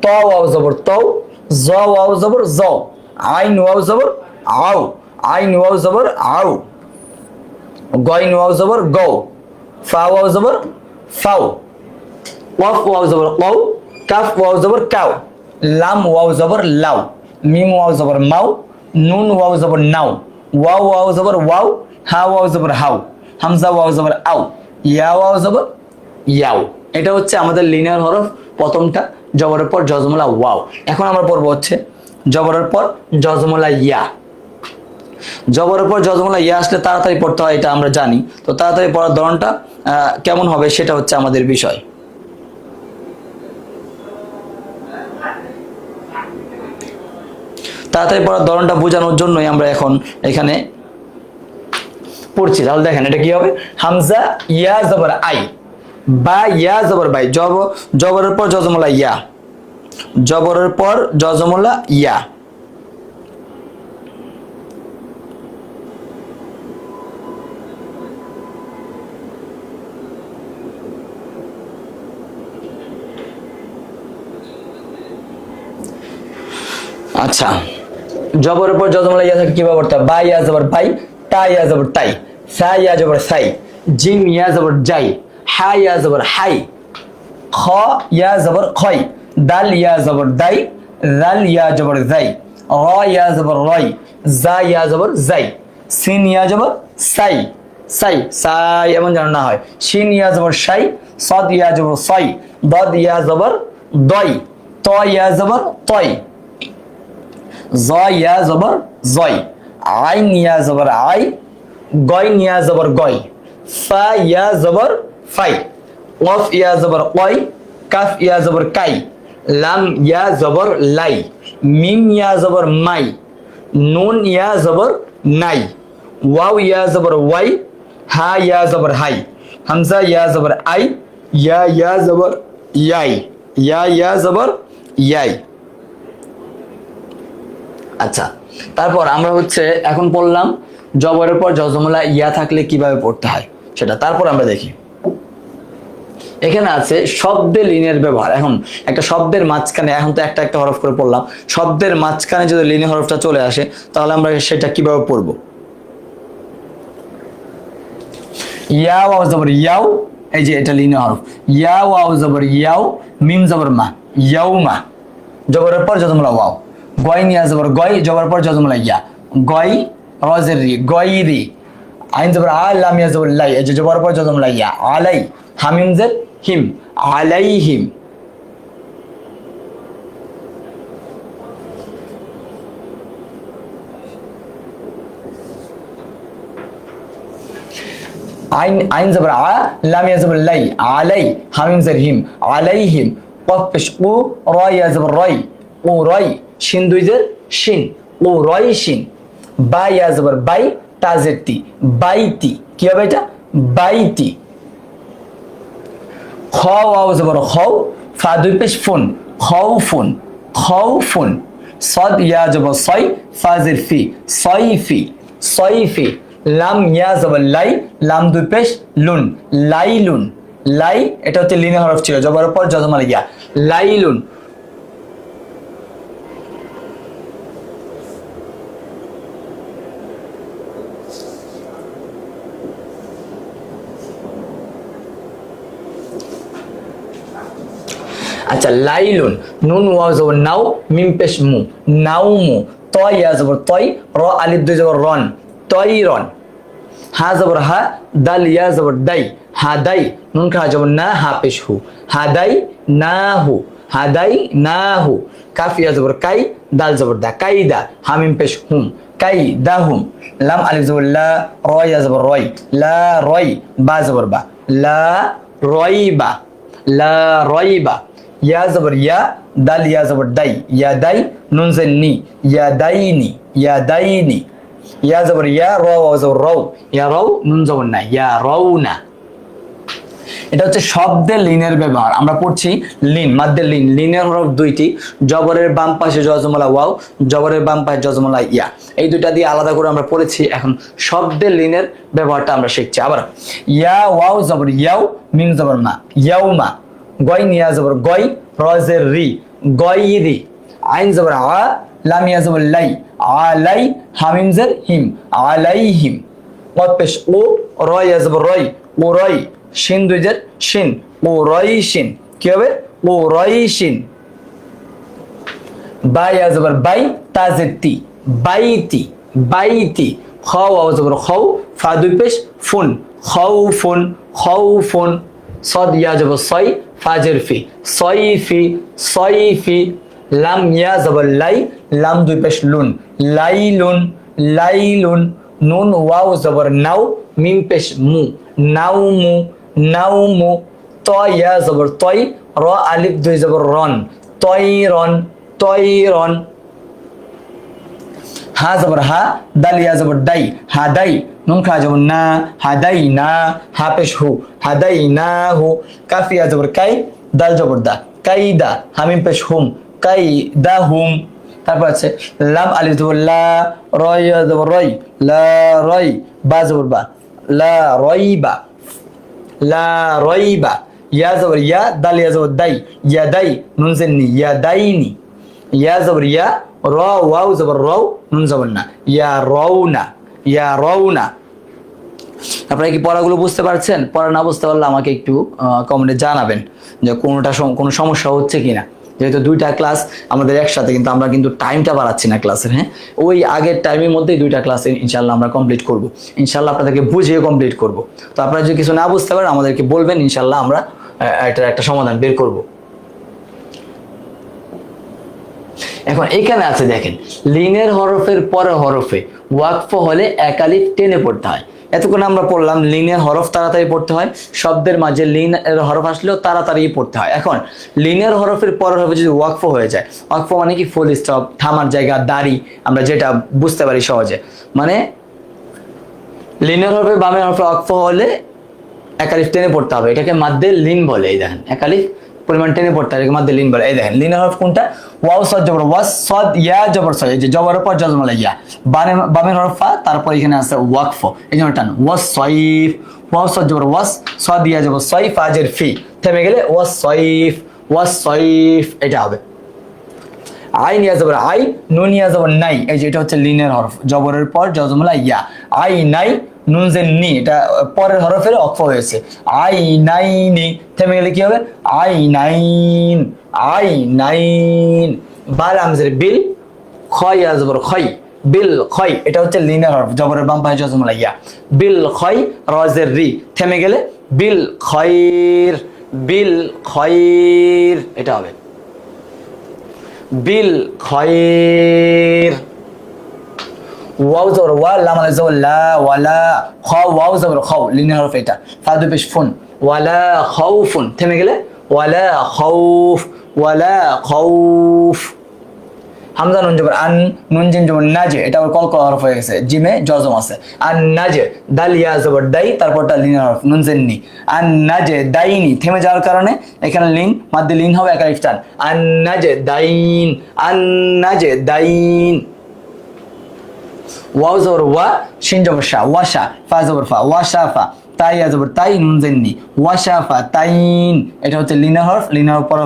ত ওয়াও জবর তও, জ ওয়াও জবর জও, আইন ওয়াও জবর আও, আইন ওয়াও জবর আও, গইন ওয়াও জবর গও, ফা ওয়াও জবর ফাও, কফ ওয়াও জবর কও, কাফ ওয়াও জবর কাও, লাম ওয়াও জবর লাও, মিম ওয়াও জবর মাও, নুন ওয়াও জবর নাও, ওয়াও ওয়াও জবর ওয়াও, হা ওয়াও জবর হাও, হামজা ওয়াও জবর আও, ইয়া ওয়াও জবর ইয়াও। এটা হচ্ছে আমাদের লিনিয়ার হরফ প্রথমটা, জবরের পর জজমলা ওয়াও। এখন আমরা পড়বো হচ্ছে জবরের পর জজমলা ইয়া। জবরের পর জজমলা ইয়া আসলে তাড়াতাড়ি পড়তে হয়, এটা আমরা জানি। তো তাড়াতাড়ি পড়ার ধরনটা কেমন হবে সেটা হচ্ছে আমাদের বিষয়। তাড়াতাড়ি পড়ার ধরনটা বোঝানোর জন্যই আমরা এখন এখানে পড়ছি। তাহলে দেখেন এটা কি হবে? হামজা ইয়া জবর আই, বা ইয়া জবর বাই, জবরের পর জজমলা ইয়া, জবরের পর জজমলা ইয়া। আচ্ছা, জবরের পর জজমলা ইয়া থাকে কিভাবে পড়তে হয়? বা ইয়া জবর বাই, তা ইয়া জবর তাই, সা ইয়া জবর সাই, জিম ইয়া জবর যাই, হা ইয়া জবর হাই, খ ইয়া জবর খই, দাল ইয়া জবর দাই, রাল ইয়া জবর যাই, র ইয়া জবর রই, জা ইয়া জবর যাই, সিন ইয়া জবর সাই, সাই সাই এমন যেন না হয়। শিন ইয়া জবর সাই, সদ ইয়া জবর সই, দদ ইয়া জবর দই, ত ইয়া জবর তই, জ ইয়া জবর জয়, আইন ইয়া জবর আই, গইন ইয়া জবর গই, ফা ইয়া জবর ফাই, কফ ইয়া জবর কই, কাফ ইয়া জবর কাই, লাম ইয়া জবর লাই, মিম ইয়া জবর মাই, নুন ইয়া জবর নাই, ওয়াও ইয়া জবর ওয়াই, হা ইয়া জবর হাই, হামজা ইয়া জবর আই, ইয়া জবর ইয়াই, ইয়া জবর ইয়াই। আচ্ছা, তারপর আমরা হচ্ছে এখন পড়লাম জবরের পর জজমলা ইয়া থাকলে কিভাবে পড়তে হয় সেটা। তারপর আমরা দেখি এখানে আছে শব্দে লিনিয়ার ব্যবহার। এখন একটা শব্দের মাঝখানে, এখন তো একটা একটা হরফ করে পড়লাম, শব্দের মাঝখানে যদি লিনিয়ার হরফটা চলে আসে তাহলে আমরা সেটা কিভাবে পড়বো। ইয়া ওয়াও জবর ইয়াও, এই যে এটা লিনের হরফ। ইয়া ওয়াও জবর ইয়াও, মিম জবর মা, ইয়াউমা, জবরের পর জজমলা ওয়াও। গয় নিয়া জবর গয়, জবরের পর জজমলা ইয়া, গয় রজের রি, গয়রি। আইন জবর আ, লাম ইয়া জবর লাই, এই যে জবরের পর জজমলা ইয়া, আলাই। হামিম জের হিম, আলাইহিম। আইন জবর আ, লাম ইয়া জবর লাই, আলাই। হামিম জের হিম, আলাইহিম। কফ পেশ উ, র ইয়া জবর রয়, ও রয়। শিন দুই জের শিন, ও রয় শিন। বা ইয়া জবর বাই, তাজের তি, বাইতি। কি হবে এটা? বাইতি। খ ওয়াও জবর খাও, ফা দুই পেশ ফুন, খাউফুন, খাউফুন। সদ ইয়া জবর সয়, ফা জের ফি, সয়ফি, সয়ফি। লাম ইয়া জবর লাই, লাম দুই পেশ লুন, লাইলুন। লাই এটা হচ্ছে লিনের হরফ ছিল, জবরের পর জজমাল ইয়া, লাইলুন। আচ্ছা, লাইলুন। নুন ওয়াও জবর নাও, মিম পেশ মু, নাউমু। ত ইয়া জবর তয়, র আলিফ দুই জবর রন, তয়রন। হা জবর হা, দাল ইয়া জবর দাই, হাদাই। নুন খা জবর না, হা পেশ হু, হাদাই নাহু, হাদাই নাহু। কাফ ইয়া জবর কাই, দাল জবর দা, কাইদা। হামিম পেশ হুম, কাই দাহুম। লাম আলিফ জবর লা, র ইয়া জবর রয়, লা রয়। বা জবর বা, লা রয়বা, লা রয়বা। ইয়া জবর ইয়া, দাল ইয়া জবর দাই, ইয়া দাই। নুন জের নি, ইয়া দাইনি, ইয়া দাইনি। ইয়া জবর ইয়া, র ওয়াও জবর রও, ইয়া রও। নুন জবর না, ইয়া রওনা। এটা হচ্ছে শব্দের লিনের ব্যবহার। আমরা পড়ছি লিন, মাদ্দের লিন। লিনের হরফ দুইটি, জবরের বাম পাশে জজমলা ওয়াও, জবরের বাম পাশে জজমলা ইয়া। এই দুইটা দিয়ে আলাদা করে আমরা পড়েছি। এখন শব্দের লিনের ব্যবহারটা আমরা শিখছি। আবার ইয়া ওয়াও জবর ইয়াও, মিম জবর মা, ইয়াউমা। গয় নিয়া জবর গয়, রজের রি, গয়রি। আইন জবর আ, লাম ইয়া জবর লাই, আলাই। হামিম জের হিম, আলাইহিম। কফ পেশ ও, র ইয়া জবর রয়, ও রয়। শিন দুই জের শিন, ও রয় শিন। কি হবে? ও রয় শিন। বা ইয়া জবর বাই, তাজের তি, বাইতি, বাইতি। খ ওয়াও জবর খাও, ফা দুই পেশ ফুন, খাউফুন, খাউফুন। সদ ইয়া জবর সয়, ফাজের ফি, সয়ফি, সয়ফি। লাম ইয়া জবর লাই, লাম দুই পেশ লুন, লাইলুন, লাইলুন। নুন ওয়াও জবর নাও, মিম পেশ মু, নাউমু, নাউমু। ত ইয়া জবর তয়, র আলিফ দুই জবর রন, তয়রন, তয়রন। হা জবর হা, দাল ইয়া জবর দাই, হাদাই। নুন খা জবর না, হাদাই না। হা পেশ হু, হাদাই না হু। কাফ ইয়া জবর কাই, দাল জবর দা, কাইদা। হামিম পেশ হুম, কাই দা হুম। তারপর আছে লাম আলিফ জবর লা, র ইয়া জবর রয়, লা রয়। বা জবর বা, লা রয়বা, লা রয়বা। ইয়া জবর ইয়া, দাল ইয়া জবর দাই, ইয়া দাই। নুন জের নি, ইয়া দাইনি। ইয়া জবর ইয়া, র ওয়াও জবর রও, নুন জবর না, ইয়া রওনা, ইয়া রওনা। আপনারা কি পড়াগুলো বুঝতে পারছেন? পড়া না বুঝতে পারলে আমাকে একটু কমেন্টে জানাবেন যে কোনো সমস্যা হচ্ছে কিনা। যেহেতু দুইটা ক্লাস আমাদের একসাথে, কিন্তু আমরা কিন্তু টাইমটা বাড়াচ্ছি না ক্লাসের। হ্যাঁ, ওই আগের টাইমের মধ্যেই দুইটা ক্লাস ইনশাল্লাহ আমরা কমপ্লিট করব। ইনশাল্লাহ আপনাদেরকে বুঝিয়ে কমপ্লিট করব। তো আপনারা যদি কিছু না বুঝতে পারেন আমাদেরকে বলবেন, ইনশাল্লাহ আমরা এটার একটা সমাধান বের করব। এখন এখানে আছে দেখেন, লিনের হরফের পরে হরফে ওয়াকফ হলে এক আলিফ টেনে পড়তে হয়। এতক্ষণ আমরা পড়লাম লিনের হরফ তাড়াতাড়ি পড়তে হয়, শব্দের মাঝে লিনের হরফ আসলেও তাড়াতাড়ি পড়তে হয়। এখন লিনের হরফের পরের হরফে যদি ওয়াকফ হয়ে যায়, ওয়াকফ মানে কি? ফুল স্টপ, থামার জায়গা, দাড়ি, আমরা যেটা বুঝতে পারি সহজে। মানে লিনের হরফে বামের হরফে ওয়াকফ হলে এক আলিফ টেনে পড়তে হবে, এটাকে মাদ্দে লিন বলে। এই দেখেন, এক আলিফ পরিমাণ টেনে পড়তে হয়, মাদ্দে লিন বলে। এই দেখেন লিনের হরফ কোনটা? ওয়াও সদ জবর ওয়াস, সদ ইয়া জবর সয়, এই যে জবরের পর জজমালা ইয়া, বামের হরফ ফা, তারপর এখানে আছে ওয়াকফ, এই জন্য টান। ওয়াস সয়ফ, ওয়াও সদ জবর ওয়াস, সদ ইয়া জবর সয়, ফাজের ফি, থেমে গেলে ওয়াস সয়ফ, ওয়াস সয়ফ, এটা হবে। আইন ইয়া জবর আই, নুন ইয়া জবর নাই, এই যে এটা হচ্ছে লিনের হরফ, জবরের পর জজমালা ইয়া। আই নাই, নুন জের নি, এটা পরের হরফের অক্ফ হয়েছে। আই নাইনি, থেমে গেলে কি হবে? I nine, I nine. বা লাম জের বিল, খয় ইয়া জবর খয়, বিল খয়, এটা হচ্ছে লিনের হরফ, জবরের বাম পাশে জজম লাগিয়া। বিল খয়, র জের রি, থেমে গেলে বিল খয়র, বিল খয়র, এটা হবে বিল খয়র। ওয়াও জবর ওয়া, লাম আলিফ জবর লা, ওয়ালা, খ ওয়াও জবর খাও, লিনের হরফ এটা, ফা দুই পেশ ফুন, ওয়ালা খাউফুন, থেমে গেলে ওয়ালা খাউফ, ওয়ালা খাউফ। হামজা নুন জবর আন, নুন জিম জবর নাজে, এটা আবার কলকলা হরফ হয়ে গেছে, জিমে জজম আছে। আন নাজে, দাল ইয়া জবর দাই, তারপরটা লিনের হরফ নুন জেন নি। আন নাজে দাইনি, থেমে যাওয়ার কারণে এখানে লিন, মাদ্দে লিন হবে একা ইফতান। আন নাজে দাইন, আন নাজে দাইন। ওয়াও জবর ওয়া, শিন জবর শা, ওয়াশা, ফা জবর ফা, ওয়াশাফা, তাই ইয়া জবর তাই, নুন জেন নি, ওয়াশাফা তাইন, এটা হচ্ছে লিনের হরফ, লিনের হরফ পর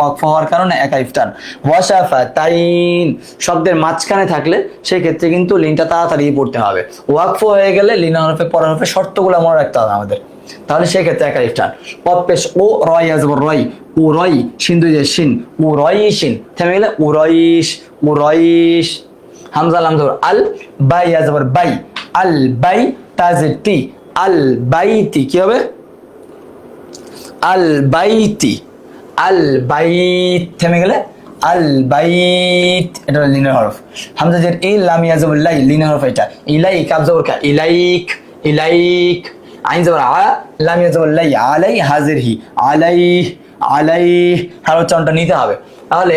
অক্ফ হওয়ার কারণে একা ইফতান। ওয়াশাফা তাইন, শব্দের মাঝখানে থাকলে সেই ক্ষেত্রে কিন্তু লিনটা তাড়াতাড়ি পড়তে হবে। ওয়াকফ হয়ে গেলে লিনের হরফে পরের হরফে শর্তগুলো মনে রাখতে হবে আমাদের, তাহলে সেই ক্ষেত্রে একা ইফতান। কফ পেশ ও, রয় ইয়া জবর রয়, ও রয়, শিন দুই জের শিন, ও রয়িশিন, থেমে গেলে ও রয়িশ, ও রয়িশ। হামজা লাম জবর আল, বাই ইয়া জবর বাই, আল বাই, তাজের তি, আল বাইতি, কি হবে? আল বাইতি, আল বাইত, থেমে গেলে আল বাইত, এটা হলো লিনের হরফ। হামজা জের ই, লাম ইয়া জবর লাই, লিনের হরফ এটা। ইলাই, কাব জবর কা, ইলাইক, ইলাইক। আইন জবর আ, লাম ইয়া জবর লাই, আলাই, হাজির হি, আলাই, আলাই, হার উচ্চারণটা নিতে হবে। তাহলে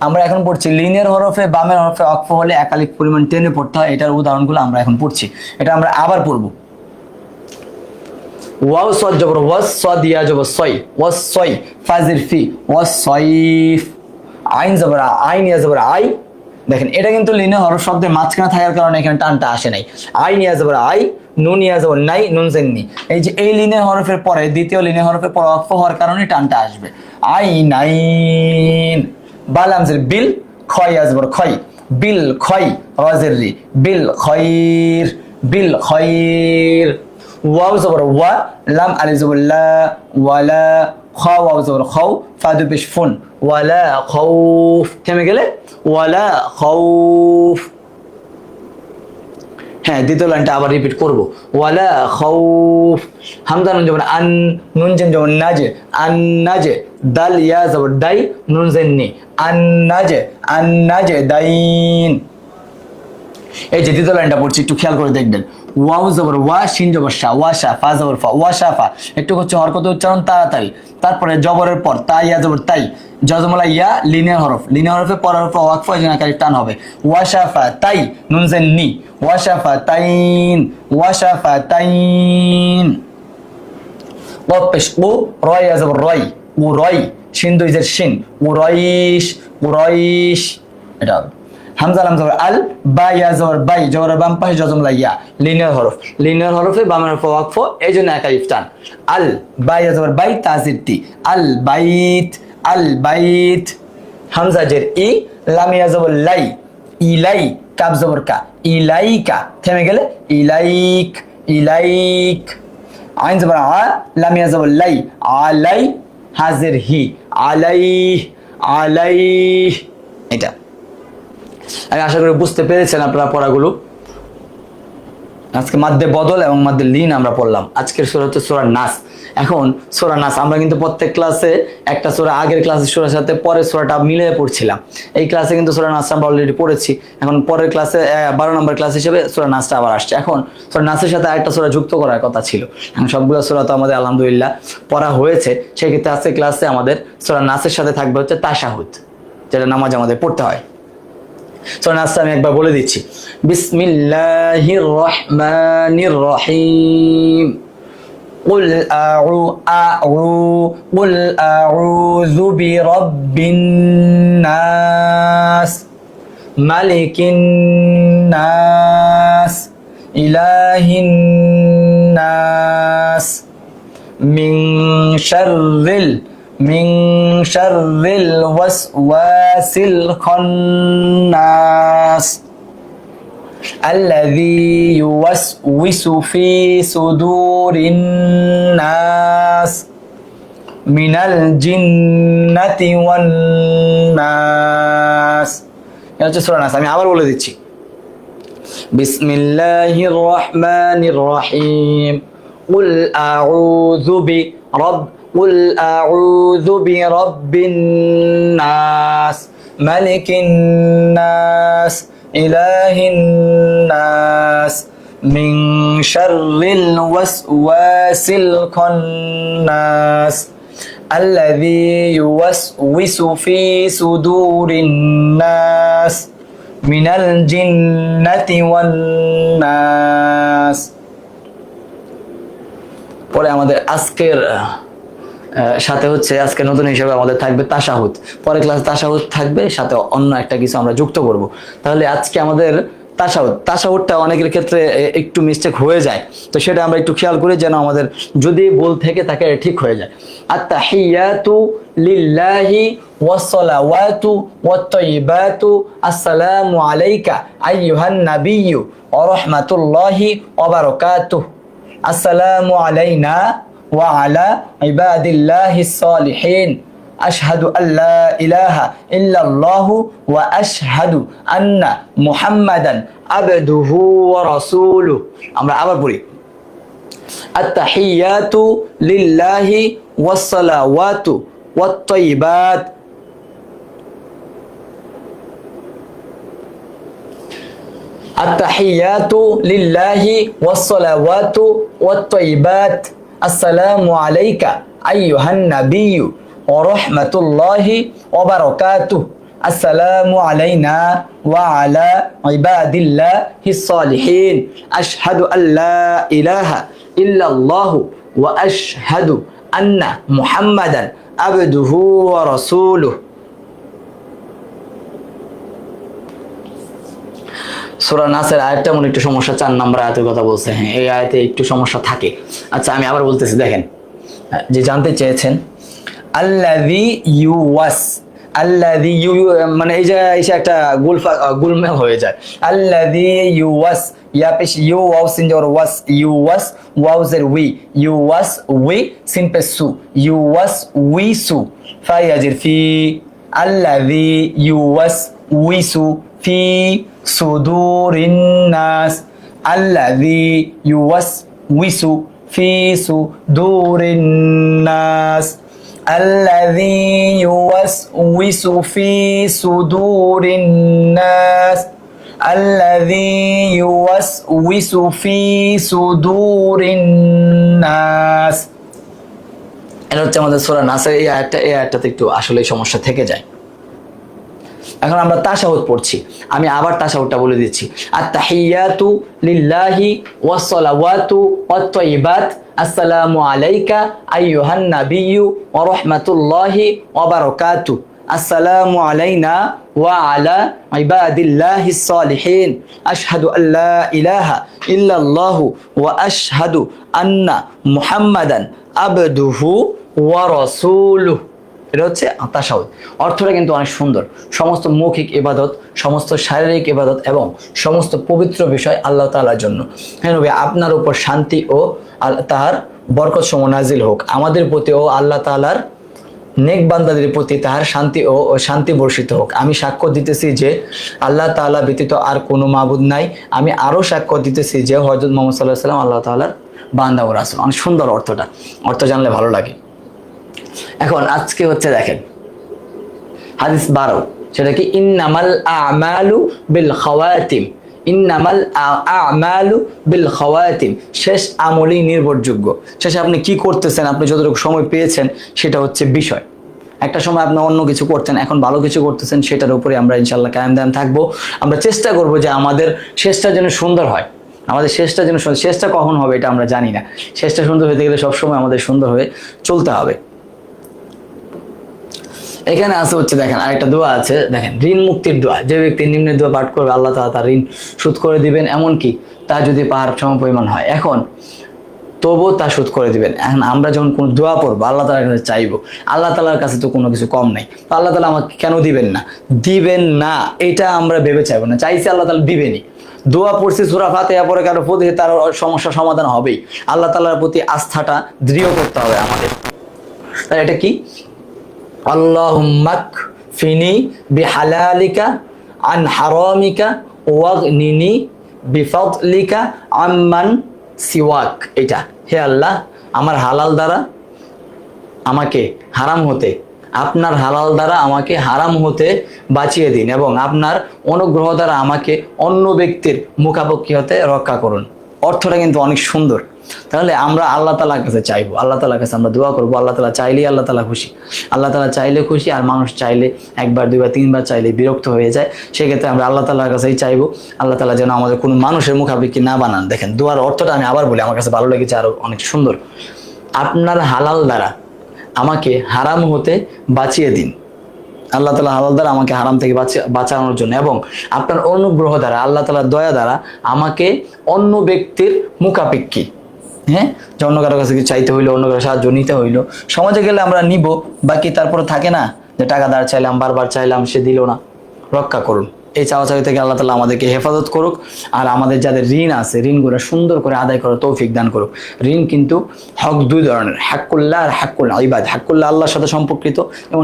আমরা এখন পড়ছি লিনের হরফে বামের হরফে অক্ফ হলে একালিক পরিমাণ টেনে পড়তে হয়, এটার উদাহরণগুলো আমরা এখন পড়ছি, এটা আমরা আবার পড়বো। ওয়াও সদ জবর ওয়াস, সদ ইয়া জবর সয়, ওয়াস সয়, ফাজির ফি, ওয়াস সয়ফ। আইন জবর আইন ইয়া জবর আই, দেখেন এটা কিন্তু লিনের হরফ শব্দের মাঝখানে থাকার কারণে এখানে টানটা আসে নাই। আইন ইয়া জবর আই, নুন ইয়া জবর নাই, নুন জেননি, এই যে এই লিনের হরফের পরে দ্বিতীয় লিনের হরফের পর অক্ফ হওয়ার কারণে টানটা আসবে। I nine. বালাম জের বিল, খয় ইয়া জবর খয়, বিল খয়, রাজের রি, বিল খয়র, বিল খয়র। ওয়াও জবর ওয়া, লাম আলিফ জবর লা, ওয়ালা, খ ওয়াও জবর খাও, ফা দুই পেশ ফুন, ওয়ালা খাউফ, থেমে গেলে ওয়ালা খাউফ। হ্যাঁ, দ্বিতীয় লাইনটা আবার রিপিট করব, ওয়ালা খাউফ। হামজা নুন জবর আন, নুন জেন জবর নাজে, আন নাজে, দাল ইয়া জবর দাই, নুন জেন নি, আন নাজে, আন নাজে দাইন। এই যে দ্বিতীয় লাইনটা পড়ছি, একটু খেয়াল করে দেখবেন। ওয়াও জবর ওয়া, শিন জবর শা, ওয়াশা, ফা জবর ফা, ওয়াশাফা, একটু হচ্ছে হরকত উচ্চারণ তাড়াতাড়ি। তারপরে জবরের পর তাই ইয়া জবর তাই, জজমলা ইয়া, লিনের হরফ, লিনের হরফে পরের হরফ ওয়াকফ, এই জন্য একালিক টান হবে। ওয়াশাফা তাই, নুন জেন নি, ওয়াশাফা তাইন, ওয়াশাফা তাইন। কফ পেশ ও, রয় ইয়া জবর রয়, ও রয়, শিন দুই জের শিন, ও রয়িশ, ও রয়িশ, এটা হবে। হামজা লাম জবর আল, বা ইয়া জবর বাই, জবরের বাম পাশে জজম লাগিয়া, লিনিয়ার হরফ, লিনিয়ার হরফে বামের হরফ ওয়াকফ, এই জন্য একা ইফতান। আল, বা ইয়া জবর বাই, তাজির তি, আল বাইত, আল বাইত। হামজা জের ই, লাম ইয়া জবর লাই, ইলাই, কাব জবর কা, ইলাইকা, থেমে গেলে ইলাইক, ইলাইক। আইন জবর আ, লাম ইয়া জবর লাই, আলাই, হাজির হি, আলাই, আলাই, এটা। আমি আশা করি বুঝতে পেরেছেন আপনারা পড়াগুলো। আজকে মাদ্দে বদল এবং মাদ্দে লিন আমরা পড়লাম। আজকের সূরা হচ্ছে সূরা নাস। এখন সূরা নাস আমরা কিন্তু প্রত্যেক ক্লাসে একটা সূরা আগের ক্লাসের সূরার সাথে পরের সূরাটা মিলিয়ে পড়ছিলাম। এই ক্লাসে কিন্তু সূরা নাস আমরা অলরেডি পড়েছি। এখন পরের ক্লাসে 12 নম্বর ক্লাস হিসেবে সূরা নাসটা আবার আসছে। এখন সূরা নাসের সাথে আরেকটা সূরা যুক্ত করার কথা ছিল। এখন সবগুলো সূরা তো আমাদের আলহামদুলিল্লাহ পড়া হয়েছে। সেই ক্ষেত্রে আজকে ক্লাসে আমাদের সূরা নাসের সাথে থাকবে হচ্ছে তাশাহুদ, যেটা নামাজ আমাদের পড়তে হয়। সূরা নাস আমি একবার বলে দিচ্ছি। বিসমিল্লাহির রহমানির রহিম। قل أعوذ برب الناس ملك الناس إله الناس من شر الوسواس الخناس। আল্লাযী ইউওয়াসউইসু ফি সুদুরিন নাস মিনাল জিন্নাতি ওয়ান নাস। এটা হচ্ছে সূরা নাস। আমি আবার বলে দিচ্ছি, বিসমিল্লাহির রহমানির রহিম। কুল আউযু বিরাব্বিন নাস মালিকিন নাস ইলাহিন নাস মিন শাররিল ওয়াসওয়াসিল খান্নাস আল্লাযী ইউওয়াসউইসু ফি সুদুরিন নাস মিনাল জিন্নাতি ওয়ান নাস। পরে আমাদের আজকের সাথে হচ্ছে আজকে নতুন হিসেবে আমাদের থাকবে তাশাহুদ। পরে ক্লাস তাশাহুদ থাকবে, সাথে অন্য একটা কিছু আমরা যুক্ত করব। তাহলে আজকে আমাদের তাশাহুদটা অনেকের ক্ষেত্রে একটু মিস্টেক হয়ে যায়, তো সেটা আমরা একটু খেয়াল করি যেন আমাদের যদি ভুল থেকে থাকে ঠিক হয়ে যায়। আত-তাহিয়াতু লিল্লাহি ওয়াস-সালাওয়াতু ওয়াত-তাইয়িবাতু আসসালামু আলাইকা আইয়ুহান নাবিয়্যু ওয়া রাহমাতুল্লাহি ওয়া বারাকাতুহু। আসসালামু আলাইনা ওয়া আলা ইবাদিল্লাহিস সালিহিন। আশহাদু আল্লা ইলাহা ইল্লাল্লাহু ওয়া আশহাদু আন্না মুহাম্মাদান আবদুহু ওয়া রাসূলুহু। আমরা আবার পড়ি, আত-তাহিয়াতু লিল্লাহি ওয়াস-সালাওয়াতু ওয়াত-তাইয়িবাত আত-তাহিয়াতু লিল্লাহি ওয়াস-সালাওয়াতু ওয়াত-তাইয়িবাত আসসালামু আলাইকা আইয়ুহান নাবিয়্যু ওয়া রাহমাতুল্লাহি ওয়া বারাকাতুহু। আসসালামু আলাইনা ওয়া আলা ইবাদিল্লাহিস সালিহিন। আশহাদু আল্লা ইলাহা ইল্লাল্লাহু ওয়া আশহাদু আন্না মুহাম্মাদান আবদুহু ওয়া রাসূলুহু। সূরা নাসের আয়াতটা মনে একটু সমস্যা, 4 নম্বর আয়াতের কথা বলছে। হ্যাঁ, এই আয়াতে একটু সমস্যা থাকে। আচ্ছা, আমি আবার বলতেছি, দেখেন, যে জানতে চেয়েছেন আল্লাযী ইউওয়াস, আল্লাযী মানে এই যে এসে একটা গুলমেল হয়ে যায়। আল্লাযী ইউওয়াস, ইয়া পেশ ইউ ওয়াও সিন জবর ওয়াস, ইউওয়াস ওয়াও জের উই, ইউওয়াস উই সিন পেশ সু, ইউওয়াস উইসু ফা ইয়াজির ফি। আল্লাযী ইউওয়াস উইসু ফি সুদুরিন নাস, আল্লাযী ইউওয়াসউইসু ফি সুদুরিন নাস, আল্লাযী ইউওয়াসউইসু ফি সুদুরিন নাস, আল্লাযী ইউওয়াসউইসু ফি সুদুরিন নাস। এটা হচ্ছে আমাদের সূরা নাসের এই আয়াতটাতে একটু আসলে সমস্যা থেকে যায়। এখন আমরা তাশাহুদ পড়ছি, আমি আবার তাশাহুদটা বলে দিচ্ছি। আত-তাহিয়াতু লিল্লাহি ওয়াস-সালাওয়াতু ওয়াত-তাইয়িবাত আসসালামু আলাইকা আইয়ুহান নাবিয়্যু ওয়া রাহমাতুল্লাহি ওয়া বারাকাতুহু। আসসালামু আলাইনা ওয়া আলা ইবাদিল্লাহিস সালিহিন। আশহাদু আল্লা ইলাহা ইল্লাল্লাহু ওয়া আশহাদু আন্না মুহাম্মাদান আবদুহু ওয়া রাসূলুহু। এটা হচ্ছে তাশাহুদ। অর্থটা কিন্তু অনেক সুন্দর। সমস্ত মৌখিক ইবাদত, সমস্ত শারীরিক ইবাদত এবং সমস্ত পবিত্র বিষয় আল্লাহ তাআলার জন্য। হ্যাঁ নবী, আপনার উপর শান্তি ও তাহার বরকত সমূহ নাজিল হোক। আমাদের প্রতি ও আল্লাহ তাআলার নেক বান্দাদের প্রতি তাহার শান্তি ও শান্তি বর্ষিত হোক। আমি সাক্ষ্য দিতেছি যে আল্লাহ তাআলা ব্যতীত আর কোনো মাবুদ নাই। আমি আরও সাক্ষ্য দিতেছি যে হযরত মুহাম্মদ সাল্লাল্লাহু আলাইহি ওয়াসাল্লাম আল্লাহ তাআলার বান্দা ও রাসূল। অনেক সুন্দর অর্থটা, অর্থ জানলে ভালো লাগে। এখন আজকে হচ্ছে দেখেন হাদিস 12, সেটা কি ইন্নামাল আমালু বিল খাওয়াতিম, ইন্নামাল আমালু বিল খাওয়াতিম, শেষ আমলই নির্ভরযোগ্য। শেষে আপনি কি করতেছেন, আপনি যতটুকু সময় পেয়েছেন সেটা হচ্ছে বিষয়। একটা সময় আপনি অন্য কিছু করতেন, এখন ভালো কিছু করতেছেন, সেটার উপরে আমরা ইনশাআল্লাহ কায়েম দায়েম থাকবো। আমরা চেষ্টা করব যে আমাদের শেষটা যেন সুন্দর হয়, আমাদের শেষটা যেন সুন্দর। শেষটা কখন হবে এটা আমরা জানি না, শেষটা সুন্দর হতে গেলে সবসময় আমাদের সুন্দর হয়ে চলতে হবে। এখানে আছে হচ্ছে দেখেন আরেকটা দোয়া আছে, দেখেন ঋণ মুক্তির দোয়া। যে ব্যক্তি নিম্নের দোয়া পাঠ করবে আল্লাহ তাআলা তার ঋণ শোধ করে দিবেন, এমনকি তা যদি পাহাড় সম পরিমাণ হয়, এখন তবুও তা শোধ করে দিবেন। এখন আমরা যখন কোনো দোয়া পড়বো আল্লাহ তাআলার কাছে চাইবো, আল্লাহ তাআলার কাছে তো কোনো কিছু কম নাই, তো আল্লাহ তাআলা আমাকে কেন দিবেন না, দিবেন না এটা আমরা ভেবে চাইবো না, চাইছি আল্লাহ তাআলা দিবেনই। দোয়া পড়ছি সূরা ফাতিহা পড়ে কারো প্রতি তার সমস্যা সমাধান হবেই। আল্লাহ তাআলার প্রতি আস্থাটা দৃঢ় করতে হবে আমাদের। তাহলে এটা কি? আল্লাহুম্মা কফিনি বিহালালিকা আন হারামিকা ওয়াগনিনি বিফাদলিকা আম্মান সিওয়াক। এটা, হে আল্লাহ, আমার হালাল দ্বারা আমাকে হারাম হতে, আপনার হালাল দ্বারা আমাকে হারাম হতে বাঁচিয়ে দিন এবং আপনার অনুগ্রহ দ্বারা আমাকে অন্য ব্যক্তির মুখাপেক্ষী হতে রক্ষা করুন। অর্থটা কিন্তু অনেক সুন্দর। তাহলে আমরা আল্লাহ তাআলার কাছে চাইবো, আল্লাহ তাআলার কাছে আমরা দোয়া করবো। আল্লাহ তাআলা চাইলেই আল্লাহ তাআলা খুশি, আল্লাহ তাআলা চাইলে খুশি। আর মানুষ চাইলে একবার, দুইবার, তিনবার চাইলে বিরক্ত হয়ে যায়। সেক্ষেত্রে আমরা আল্লাহ তাআলার কাছেই চাইবো, আল্লাহ তাআলা যেন আমাদের কোনো মানুষের মুখাপেক্ষী না বানান। দেখেন দোয়ার অর্থটা আমি আবার বলি, আমার কাছে ভালো লেগেছে, আরো অনেক সুন্দর। আপনার হালাল দ্বারা আমাকে হারাম হতে বাঁচিয়ে দিন, আল্লাহ তাআলা হালাল দ্বারা আমাকে হারাম থেকে বাঁচানোর জন্য, এবং আপনার অনুগ্রহ দ্বারা, আল্লাহ তাআলার দয়া দ্বারা আমাকে অন্য ব্যক্তির মুখাপেক্ষী, হ্যাঁ, যে অন্য কারো কাছে চাইতে হইলো, অন্য কারো সাহায্য নিতে হইলো। সমাজে গেলে আমরা নিব, বাকি তারপরে থাকে না যে টাকা ধার চাইলাম, বারবার চাইলাম, সে দিল না। রক্ষা করুন। এই চাওয়াচাওয়ি থেকে আল্লাহ তাআলা আমাদেরকে হেফাজত করুক। আর আমাদের যাদের ঋণ আছে, ঋণগুলো সুন্দর করে আদায় করার তৌফিক দান করুক। ঋণ কিন্তু হক দুই ধরনের, হাক্কুল্লাহ আর হাক্কুল ইবাদ। হাক্কুল্লাহ আল্লাহর সাথে সম্পর্কিত, এবং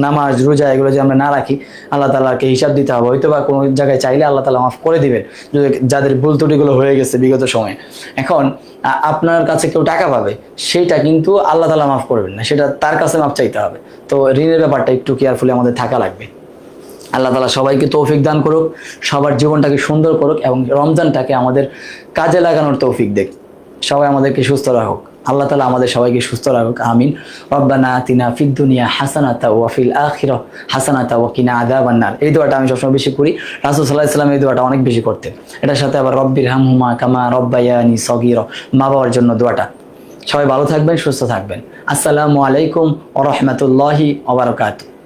নামাজ, রোজা এগুলো যে আমরা না রাখি, আল্লাহ তাআলাকে হিসাব দিতে হবে। হয়তো বা কোনো জায়গায় চাইলে আল্লাহ তাআলা মাফ করে দিবেন, যদি যাদের ভুল ত্রুটিগুলো হয়ে গেছে বিগত সময়ে। এখন আপনার কাছে কেউ টাকা পাবে, সেইটা কিন্তু আল্লাহ তাআলা মাফ করবেন না, সেটা তার কাছে মাফ চাইতে হবে। তো ঋণের ব্যাপারটা একটু কেয়ারফুলি আমাদের থাকা লাগবে। আল্লাহ তাআলা সবাইকে তৌফিক দান করুক, সবার জীবনটাকে সুন্দর করুক, এবং রমজানটাকে আমাদের কাজে লাগানোর তৌফিক দেখ। সবাই আমাদেরকে সুস্থ রাখুক, আল্লাহ তাআলা আমাদের সবাইকে সুস্থ রাখুক, আমিন। রব্বানা আতিনা ফিদ দুনিয়া হাসানাতা ওয়া ফিল আখিরাহ হাসানাতা ওয়া কিনা আযাবান নার। এই দোয়াটা আমি সবসময় বেশি করি। রাসূল সাল্লাল্লাহু আলাইহি ওয়াসাল্লাম এই দোয়াটা অনেক বেশি করতেন। এটার সাথে আবার রব্বিরহামহুমা কামা রব্বায়ানি সগীরা, মা বাবার জন্য দোয়াটা। সবাই ভালো থাকবেন, সুস্থ থাকবেন। আসসালামু আলাইকুম ওয়া রাহমাতুল্লাহি ওয়া বারাকাতুহু।